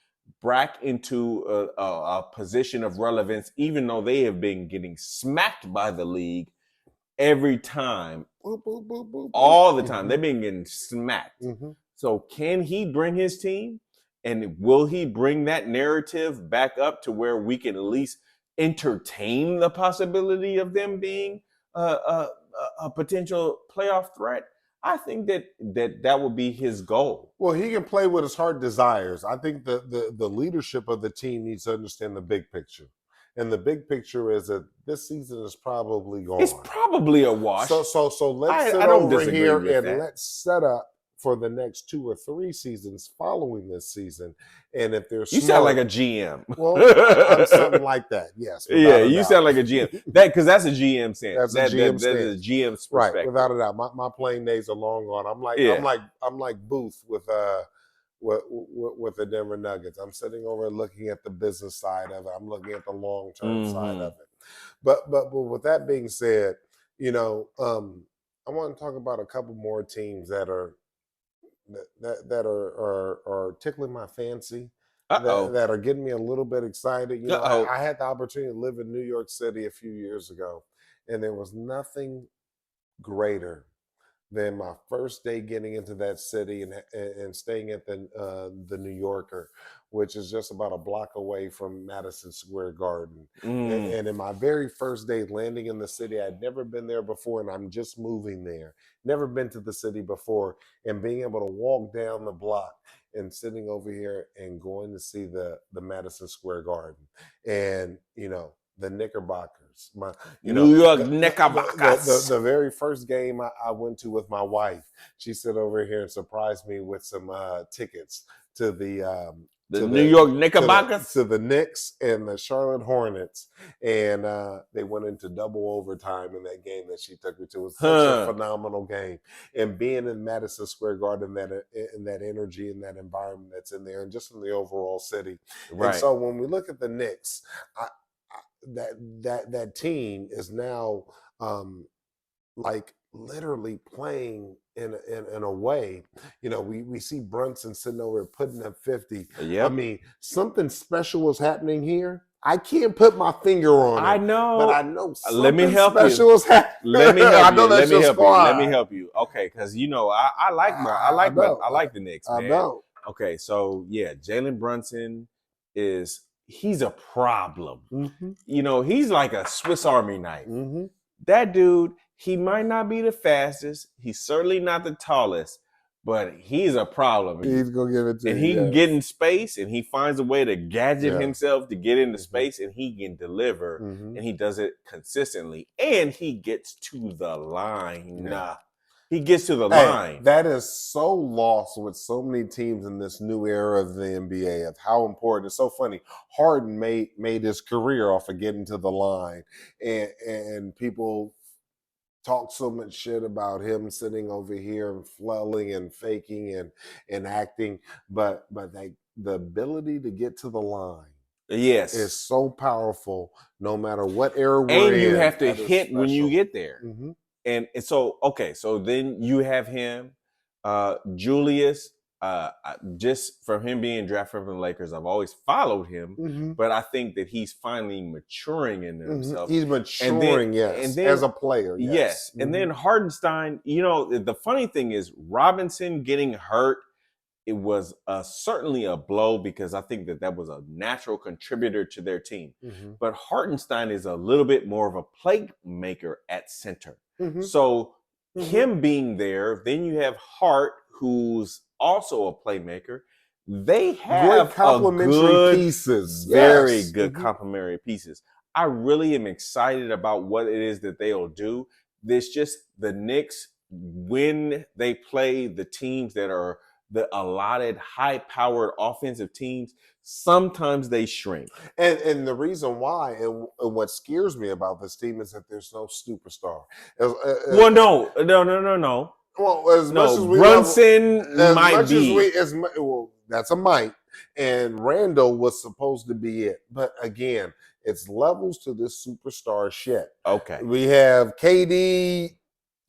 back into a position of relevance, even though they have been getting smacked by the league every time, Boop, boop, boop, boop, all the boop. time. They've been getting smacked. Mm-hmm. So can he bring his team? And will he bring that narrative back up to where we can at least entertain the possibility of them being a potential playoff threat? I think that would be his goal. Well, he can play what his heart desires. I think the leadership of the team needs to understand the big picture. And the big picture is that this season is probably gone. It's probably a wash. So let's sit I don't over disagree here with and that. let's set up for the next 2 or 3 seasons following this season. And if there's you sound like a GM. Well, I'm something like that. Yes. Yeah, you sound like a GM. Because that's a GM stance. That's a GM stance. That is a GM's perspective. Right, without a doubt. My playing days are long gone. I'm like Booth with the Denver Nuggets. I'm sitting over looking at the business side of it. I'm looking at the long-term side of it. But with that being said, I want to talk about a couple more teams that are tickling my fancy. That are getting me a little bit excited. I had the opportunity to live in New York City a few years ago, and there was nothing greater than my first day getting into that city and staying at the New Yorker, which is just about a block away from Madison Square Garden. And in my very first day landing in the city, I'd never been there before, and I'm just moving there. Never been to the city before, and being able to walk down the block and sitting over here and going to see the Madison Square Garden and, the Knickerbockers. New York Knickerbockers. The very first game I went to with my wife, she sat over here and surprised me with some tickets to the New York Knickerbockers, to the Knicks and the Charlotte Hornets, and they went into double overtime in that game that she took me to. It was such a phenomenal game, and being in Madison Square Garden, that energy and that environment that's in there, and just in the overall city. Right. And so when we look at the Knicks, that team is now like literally playing in a way, we see Brunson sitting over putting up 50. Yep. I mean, something special is happening here. I can't put my finger on it. I know, but I know something let me help special is happening. Let me help you. Let me help you. Okay, because I like the Knicks, man. I know. Okay, so yeah, Jalen Brunson he's a problem. Mm-hmm. He's like a Swiss Army knife. Mm-hmm. That dude, he might not be the fastest. He's certainly not the tallest, but he's a problem. He's going to give it to you. And he can get in space, and he finds a way to gadget himself to get into space, and he can deliver, and he does it consistently. And he gets to the line. Yeah. He gets to the line. That is so lost with so many teams in this new era of the NBA of how important. It's so funny. Harden made his career off of getting to the line, and people talk so much shit about him sitting over here and flailing and faking and acting, but the ability to get to the line. Yes, is so powerful. No matter what era we're in, and you have to hit when you get there. Mm-hmm. And so, okay, so then you have him, Julius, just from him being drafted from the Lakers, I've always followed him, but I think that he's finally maturing in himself. He's maturing, and then, as a player. Yes. And then Hardenstein, the funny thing is Robinson getting hurt, it was certainly a blow because I think that was a natural contributor to their team. But Hardenstein is a little bit more of a playmaker at center. So him being there, then you have Hart, who's also a playmaker. They have complementary pieces. Very good complementary pieces. I really am excited about what it is that they'll do. There's just the Knicks, when they play the teams that are the allotted high-powered offensive teams, sometimes they shrink. And the reason why, and what scares me about this team is that there's no superstar. Well, no. Well, as much as we Brunson might be. Well, that's a might. and Randall was supposed to be it. But again, it's levels to this superstar shit. Okay. We have KD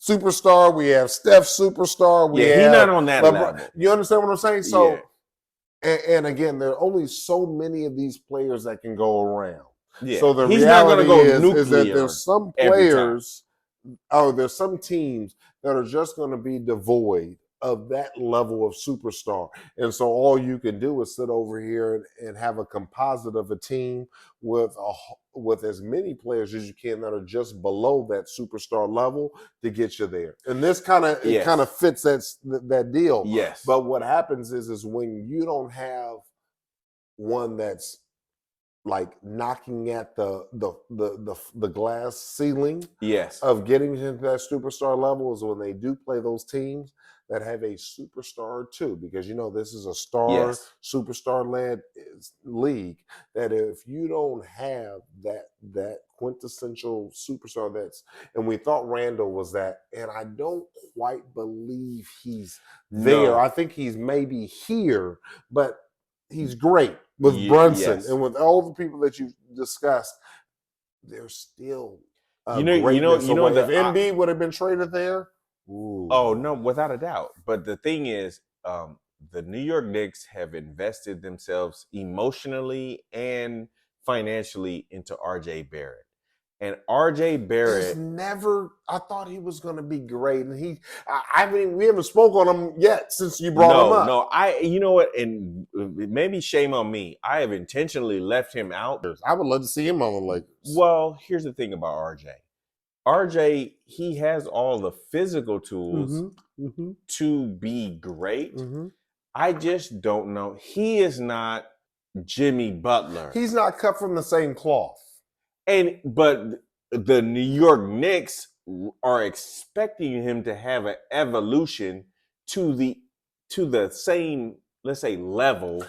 superstar, we have Steph superstar, we have he's not on that LeBron. level. You understand what I'm saying? So, Yeah. and again, there are only so many of these players that can go around. Yeah. So the he's not going to reality go nuclear is that there's some every time. players, there's some teams that are just going to be devoid of that level of superstar. And so all you can do is sit over here and have a composite of a team with as many players as you can that are just below that superstar level to get you there. And this kind of fits that deal. Yes. But what happens is when you don't have one that's like knocking at the glass ceiling of getting into that superstar level is when they do play those teams that have a superstar or two, because this is a superstar led league, that if you don't have that quintessential superstar and we thought Randall was that, and I don't quite believe he's there. No. I think he's maybe here, but he's great with Brunson and with all the people that you discussed. There's still if Embiid would have been traded there. Ooh. Oh no, without a doubt. But the thing is, the New York Knicks have invested themselves emotionally and financially into R.J. Barrett. And R.J. Barrett I thought he was going to be great, and we haven't spoke on him yet since you brought him up. No, you know what? And maybe shame on me. I have intentionally left him out. I would love to see him on the Lakers. Well, here's the thing about R.J. RJ, he has all the physical tools to be great. I just don't know. He is not Jimmy Butler. He's not cut from the same cloth. But the New York Knicks are expecting him to have an evolution to the same, let's say, level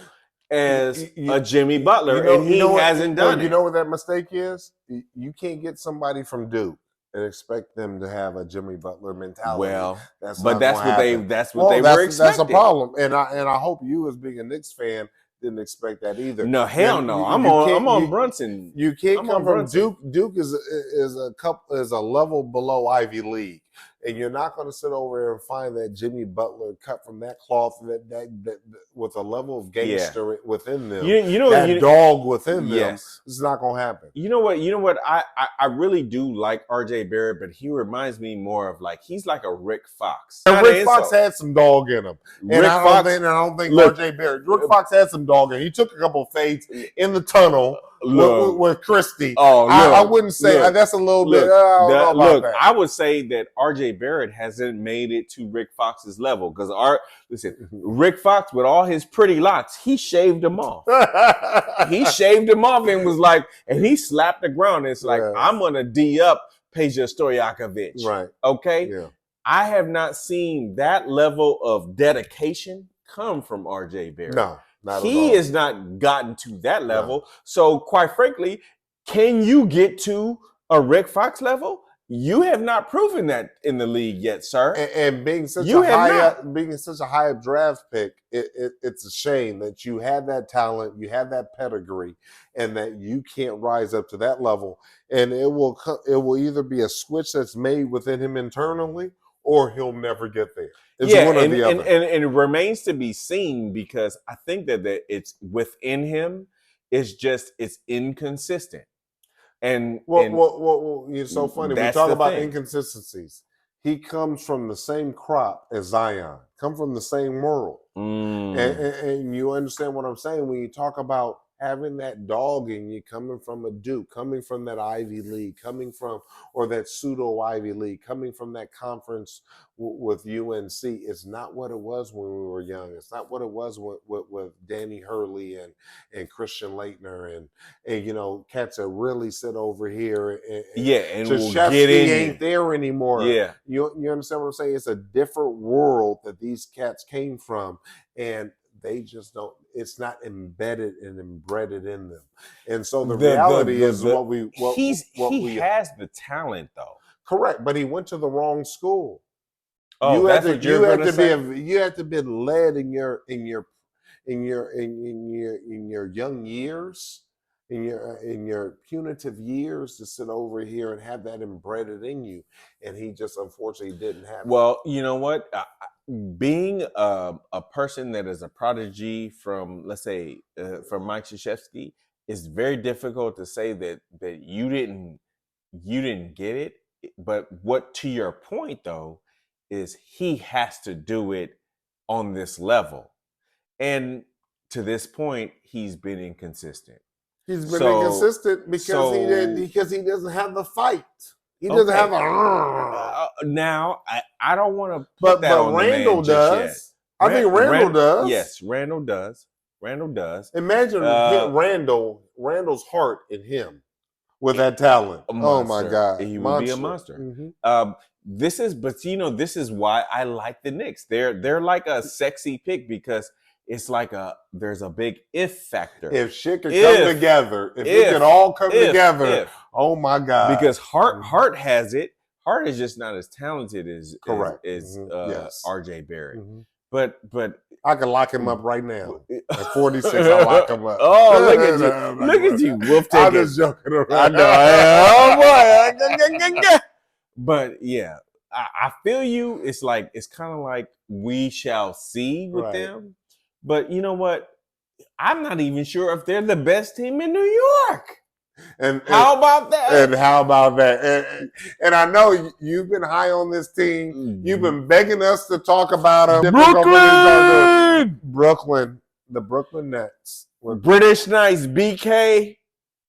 as a Jimmy Butler, and he hasn't done it. You know what that mistake is? You can't get somebody from Duke and expect them to have a Jimmy Butler mentality. Well, that's what they were expecting. That's a problem, and I hope you, as being a Knicks fan, didn't expect that either. No, hell no. I'm on Brunson. You can't come from Duke. Duke is a level below Ivy League, and you're not going to sit over there and find that Jimmy Butler cut from that cloth that with a level of gangster within them. Dog within them. It's not going to happen. You know what? I really do like R.J. Barrett, but he reminds me more of he's like a Rick Fox. And Rick Fox had some dog in him, and I don't think R.J. Barrett. Rick Fox had some dog in him. He took a couple of fades in the tunnel with Christie. I wouldn't say that's a little bit. I would say that R.J. Barrett hasn't made it to Rick Fox's level, because Rick Fox, with all his pretty locks, he shaved them off. He shaved them off and was and he slapped the ground. It's I'm gonna D up Peja Stojakovic. Right. Okay. Yeah. I have not seen that level of dedication come from R.J. Barrett. No. He has not gotten to that level. No. So quite frankly, can you get to a Rick Fox level? You have not proven that in the league yet, sir. And being such a high up draft pick, it's a shame that you have that talent, you have that pedigree, and that you can't rise up to that level. And it will either be a switch that's made within him internally, or he'll never get there. It's one or the other. And it remains to be seen, because I think that it's within him. It's inconsistent. And it's so funny. We talk about inconsistencies. He comes from the same crop as Zion, come from the same world. And you understand what I'm saying when you talk about having that dog in you, coming from a Duke, coming from that Ivy League, or that pseudo Ivy League, coming from that conference with UNC. It's not what it was when we were young. It's not what it was with Danny Hurley and Christian Laettner and cats that really sit over here. And we'll get in. Ain't there anymore. Yeah, you understand what I'm saying? It's a different world that these cats came from, and they just don't. It's not embedded and embedded in them. And so the reality is he has the talent, though. Correct, but he went to the wrong school. Oh, you had to be led in in your young years, in your punitive years, to sit over here and have that embedded in you, and he just unfortunately didn't have it. Well, you know what? Being a person that is a prodigy from, let's say, from Mike Krzyzewski, it's very difficult to say that you didn't get it. But what, to your point though, is he has to do it on this level, and to this point, he's been inconsistent. He's been inconsistent because he doesn't have the fight. He doesn't have a. Now, I don't want to put that on Randall the man just does. Yet. I think Randall does. Yes, Randall does. Randall does. Imagine Randall's heart in him with that talent. Oh my God, he would be a monster. Mm-hmm. This is why I like the Knicks. They're like a sexy pick because it's like there's a big if factor. If shit could come together, if it could all come together, oh my God. Because Hart has it. Hart is just not as talented as RJ Barrett. Mm-hmm. But I can lock him up right now. At 46, I'll lock him up. Oh, look at you. Look at you, wolf taking. I'm just joking around. I know. Oh boy. But yeah, I feel you. It's kind of like we shall see with them. But you know what? I'm not even sure if they're the best team in New York. And how about that? And I know you've been high on this team. Mm-hmm. You've been begging us to talk about them. Brooklyn, the Brooklyn Nets. British Knights, BK,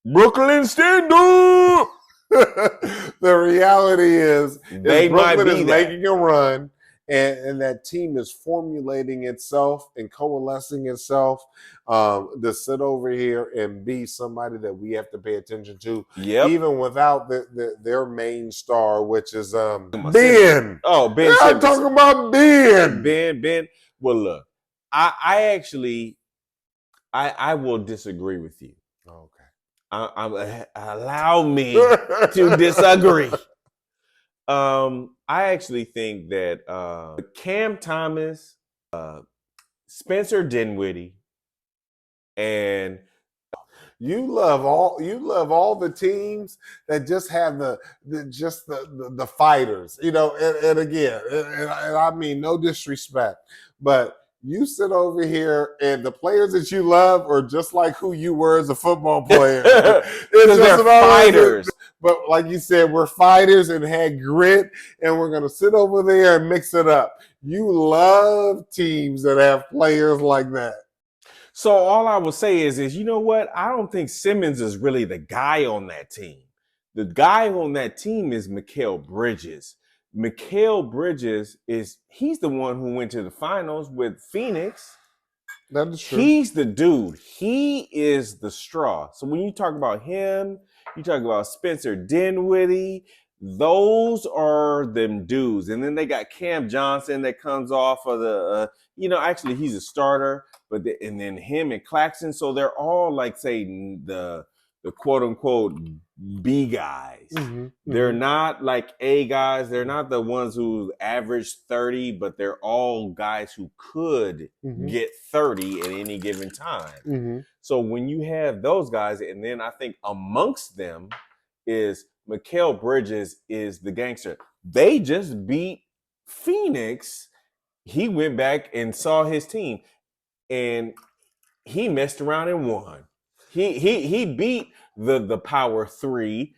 Brooklyn stand up. The reality is Brooklyn is making a run. And that team is formulating itself and coalescing itself to sit over here and be somebody that we have to pay attention to, even without their main star, which is Ben. Oh, Ben! I'm talking about Ben. Ben. Well, look, I will disagree with you. Okay. Allow me to disagree. I actually think that Cam Thomas, Spencer Dinwiddie, and you love all the teams that just have the fighters, and again, and I mean no disrespect, but you sit over here and the players that you love are just like who you were as a football player. It's just fighters. But like you said, we're fighters and had grit, and we're going to sit over there and mix it up. You love teams that have players like that. So all I will say is you know what? I don't think Simmons is really the guy on that team. The guy on that team is Mikal Bridges. Mikal Bridges he's the one who went to the finals with Phoenix. That is true. He's the dude. He is the straw. So when you talk about him, you talk about Spencer Dinwiddie, those are them dudes. And then they got Cam Johnson that comes off of the, actually he's a starter, and then him and Claxton. So they're all like, say, the quote unquote B guys. Mm-hmm. They're not like A guys. They're not the ones who average 30, but they're all guys who could get 30 at any given time. Mm-hmm. So when you have those guys, and then I think amongst them is Mikal Bridges is the gangster. They just beat Phoenix. He went back and saw his team, and he messed around and won. He beat the Power 3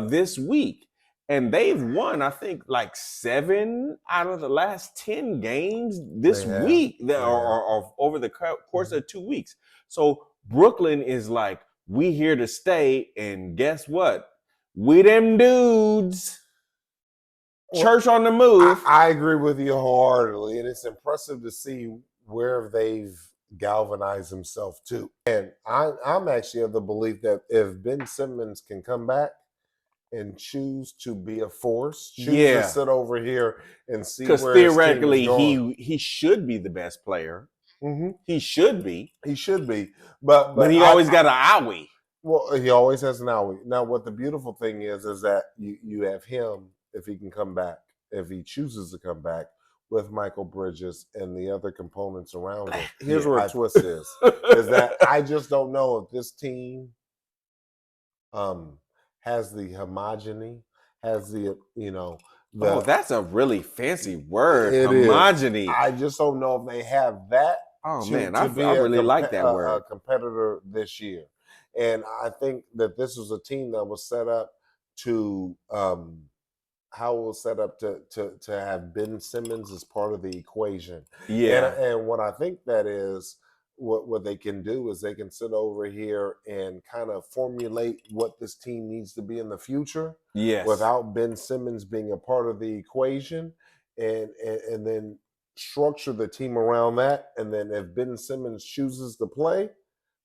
this week, and they've won, I think, like 7 out of the last 10 games this week or over the course of 2 weeks. So Brooklyn is like, we here to stay, and guess what? We them dudes. Church on the move. I agree with you wholeheartedly, and it's impressive to see where they've galvanized himself too. And I'm actually of the belief that if Ben Simmons can come back and choose to be a force, to sit over here and see where theoretically he should be the best player. Mm-hmm. He should be, but he always got an owie. Well, he always has an owie. Now, what the beautiful thing is that you have him, if he can come back, if he chooses to come back, with Michael Bridges and the other components around it. Here's Yeah, where a twist is that I just don't know if this team has the homogeny, has the oh, the that's a really fancy word, it is. homogeny. I just don't know if they have that Oh to man, I be really like that a word. competitor this year, and I think that this was a team that was set up to how it was set up to have Ben Simmons as part of the equation, Yeah, and what I think that is what they can do is they can sit over here and kind of formulate what this team needs to be in the future yes, without Ben Simmons being a part of the equation, and then structure the team around that. And then if Ben Simmons chooses to play,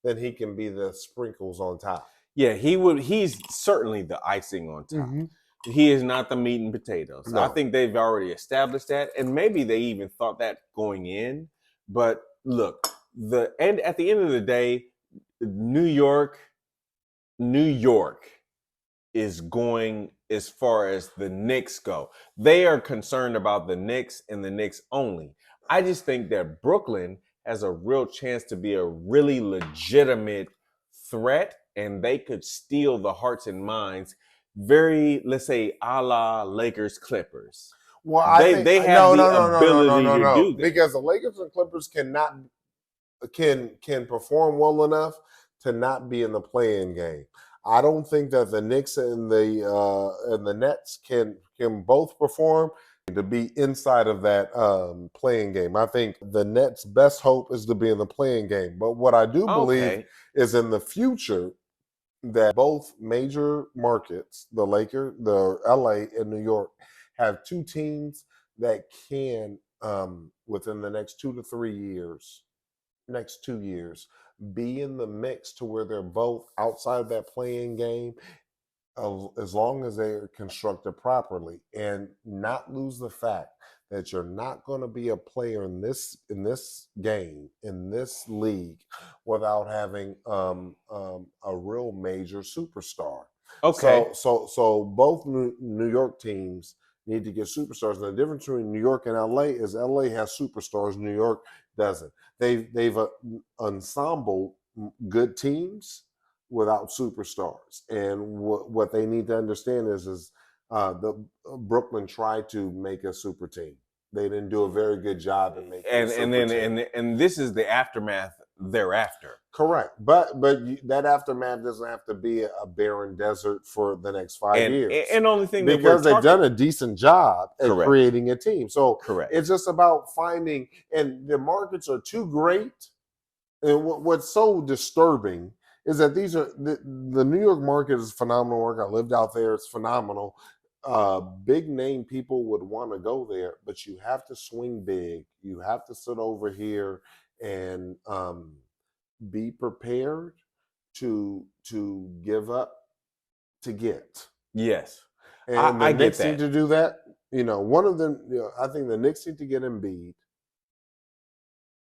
then he can be the sprinkles on top. yeah. He would. He's certainly the icing on top. Mm-hmm. He is not the meat and potatoes. I No. think they've already established that, and maybe they even thought that going in. But look, at the end of the day, New York, New York is going as far as the Knicks go. They are concerned about the Knicks and the Knicks only. I just think that Brooklyn has a real chance to be a really legitimate threat, and they could steal the hearts and minds. Very, let's say, a la Lakers Clippers. Well, I think They have no, the no, no, no, no, no, ability no, to no, do that. because the Lakers and Clippers can perform well enough to not be in the play-in game. I don't think that the Knicks and the Nets can both perform to be inside of that playing game. I think the Nets' best hope is to be in the playing game. But what I do believe Okay. is in the future that both major markets, the Lakers, the LA, and New York, have two teams that can, within the next 2 to 3 years, next 2 years, be in the mix to where they're both outside of that playing game, as long as they are constructed properly, and not lose the fact that you're not going to be a player in this game, in this league, without having a real major superstar. Okay. So both New York teams need to get superstars. And the difference between New York and LA is LA has superstars, New York doesn't. They've ensembled good teams without superstars. And what they need to understand is the Brooklyn tried to make a super team. They didn't do a very good job in making a super team. And this is the aftermath thereafter. Correct, but that aftermath doesn't have to be a barren desert for the next 5 years. And only thing because they've done a decent job at Correct. creating a team. So Correct. it's just about finding, and the markets are too great. And what's so disturbing is that these are the New York market is phenomenal work. I lived out there; it's phenomenal. Big name people would want to go there, but you have to swing big. You have to sit over here and be prepared to give up to get. Yes, And the I Knicks get that. need to do that. One of them. I think the Knicks need to get Embiid.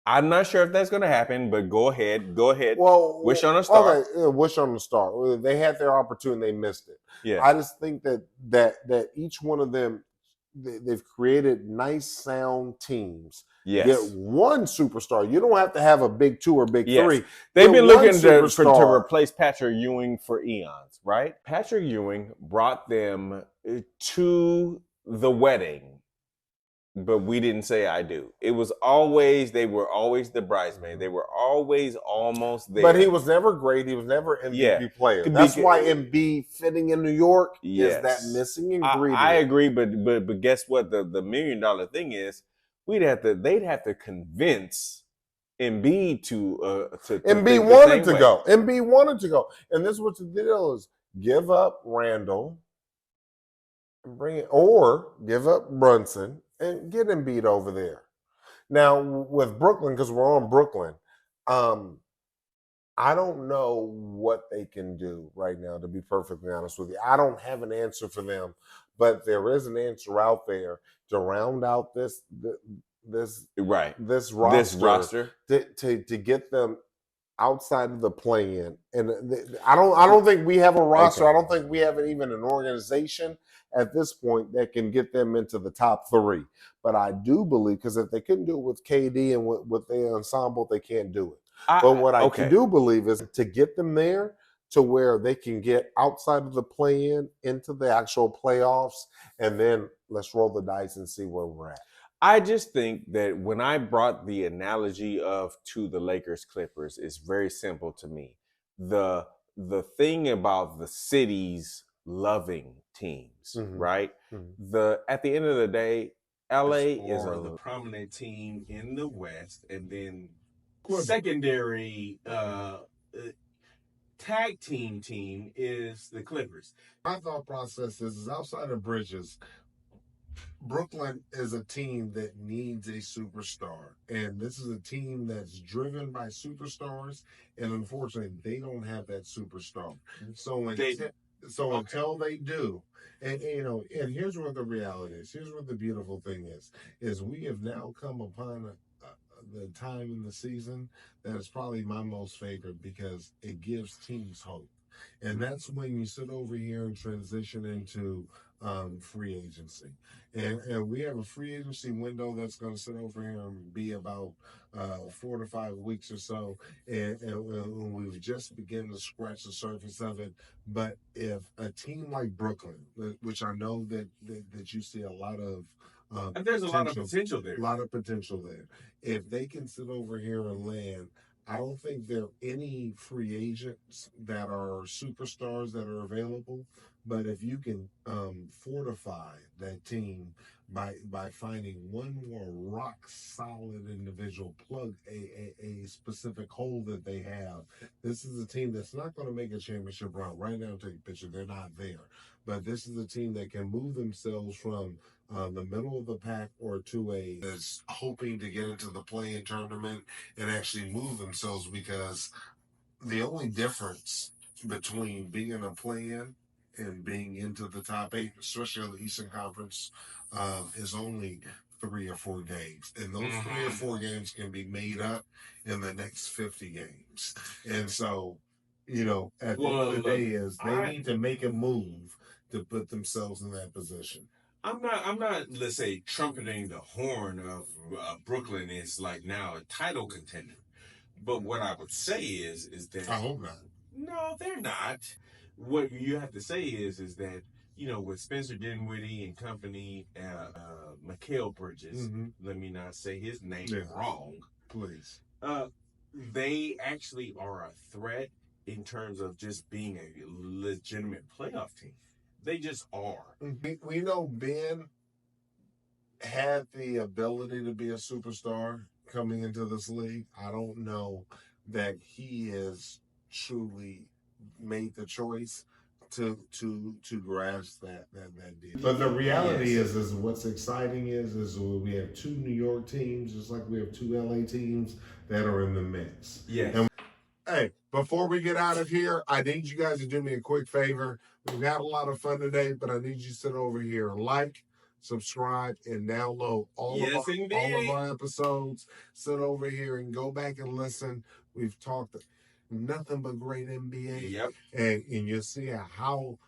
I'm not sure if that's going to happen, but go ahead. Well, wish on a star. Okay, wish on a star. They had their opportunity, they missed it. Yeah, I just think that each one of them, they've created nice, sound teams. yes. Get one superstar. You don't have to have a big two or big three. They've been looking to replace Patrick Ewing for eons, right? Patrick Ewing brought them to the wedding, but we didn't say I do. They were always the bridesmaid. They were always almost there. But he was never great. He was never MVP player. That's why Embiid fitting in New York is that missing ingredient. I agree, but guess what? The $1 million thing is they'd have to convince Embiid to Embiid wanted to go. Embiid wanted to go. And this is what the deal is. Give up Randall or give up Brunson and get Embiid over there. Now with Brooklyn, because we're on Brooklyn, I don't know what they can do right now, to be perfectly honest with you. I don't have an answer for them, but there is an answer out there to round out this roster, to get them outside of the play-in, and I don't think we have a roster. Okay. I don't think we have even an organization at this point that can get them into the top 3. But I do believe, because if they couldn't do it with KD and with the ensemble, they can't do it. But what I do believe is to get them there to where they can get outside of the play-in into the actual playoffs, and then let's roll the dice and see where we're at. I just think that when I brought the analogy to the Lakers Clippers, it's very simple to me. The thing about the cities loving teams, right? At the end of the day, LA is the prominent team in the West, and then secondary tag team is the Clippers. My thought process is outside of Bridges, Brooklyn is a team that needs a superstar. And this is a team that's driven by superstars. And unfortunately, they don't have that superstar. So until they do, and and here's what the reality is. Here's what the beautiful thing is we have now come upon the time in the season that is probably my most favorite, because it gives teams hope. And that's when you sit over here and transition into free agency. And we have a free agency window that's going to sit over here and be about 4 to 5 weeks or so. And we've just begun to scratch the surface of it. But if a team like Brooklyn, which I know that you see a lot of, and there's a lot of potential there. A lot of potential there. If they can sit over here and land, I don't think there are any free agents that are superstars that are available. But if you can fortify that team by finding one more rock solid individual, plug a specific hole that they have, this is a team that's not going to make a championship run. Right now, take a picture, they're not there. But this is a team that can move themselves from the middle of the pack or to that's hoping to get into the play-in tournament and actually move themselves, because the only difference between being in a play-in and being into the top 8, especially in the Eastern Conference, is only 3 or 4 games. And those 3 or 4 games can be made up in the next 50 games. And so, at the end of the day they need to make a move to put themselves in that position. I'm not, let's say, trumpeting the horn of Brooklyn is like now a title contender. But what I would say is that I hope not. No, they're not. What you have to say is that, with Spencer Dinwiddie and company, Mikal Bridges, let me not say his name wrong, please. They actually are a threat in terms of just being a legitimate playoff team. They just are. We know Ben had the ability to be a superstar coming into this league. I don't know that he has truly made the choice to grasp that deal. But the reality is what's exciting is we have 2 New York teams, just like we have 2 LA teams that are in the mix. Yes. And hey, before we get out of here, I need you guys to do me a quick favor. We've had a lot of fun today, but I need you to sit over here and like, subscribe, and download all of our episodes. Sit over here and go back and listen. We've talked nothing but great NBA. Yep. And you'll see how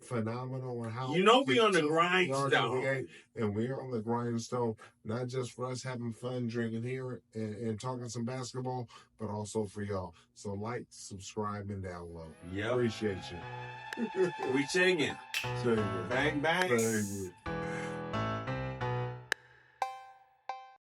phenomenal and how we on the grindstone. And we're on the grindstone, not just for us having fun drinking here and talking some basketball, but also for y'all. So like, subscribe, and download. Yep. Appreciate you. We singing. Bang, bang. Bang.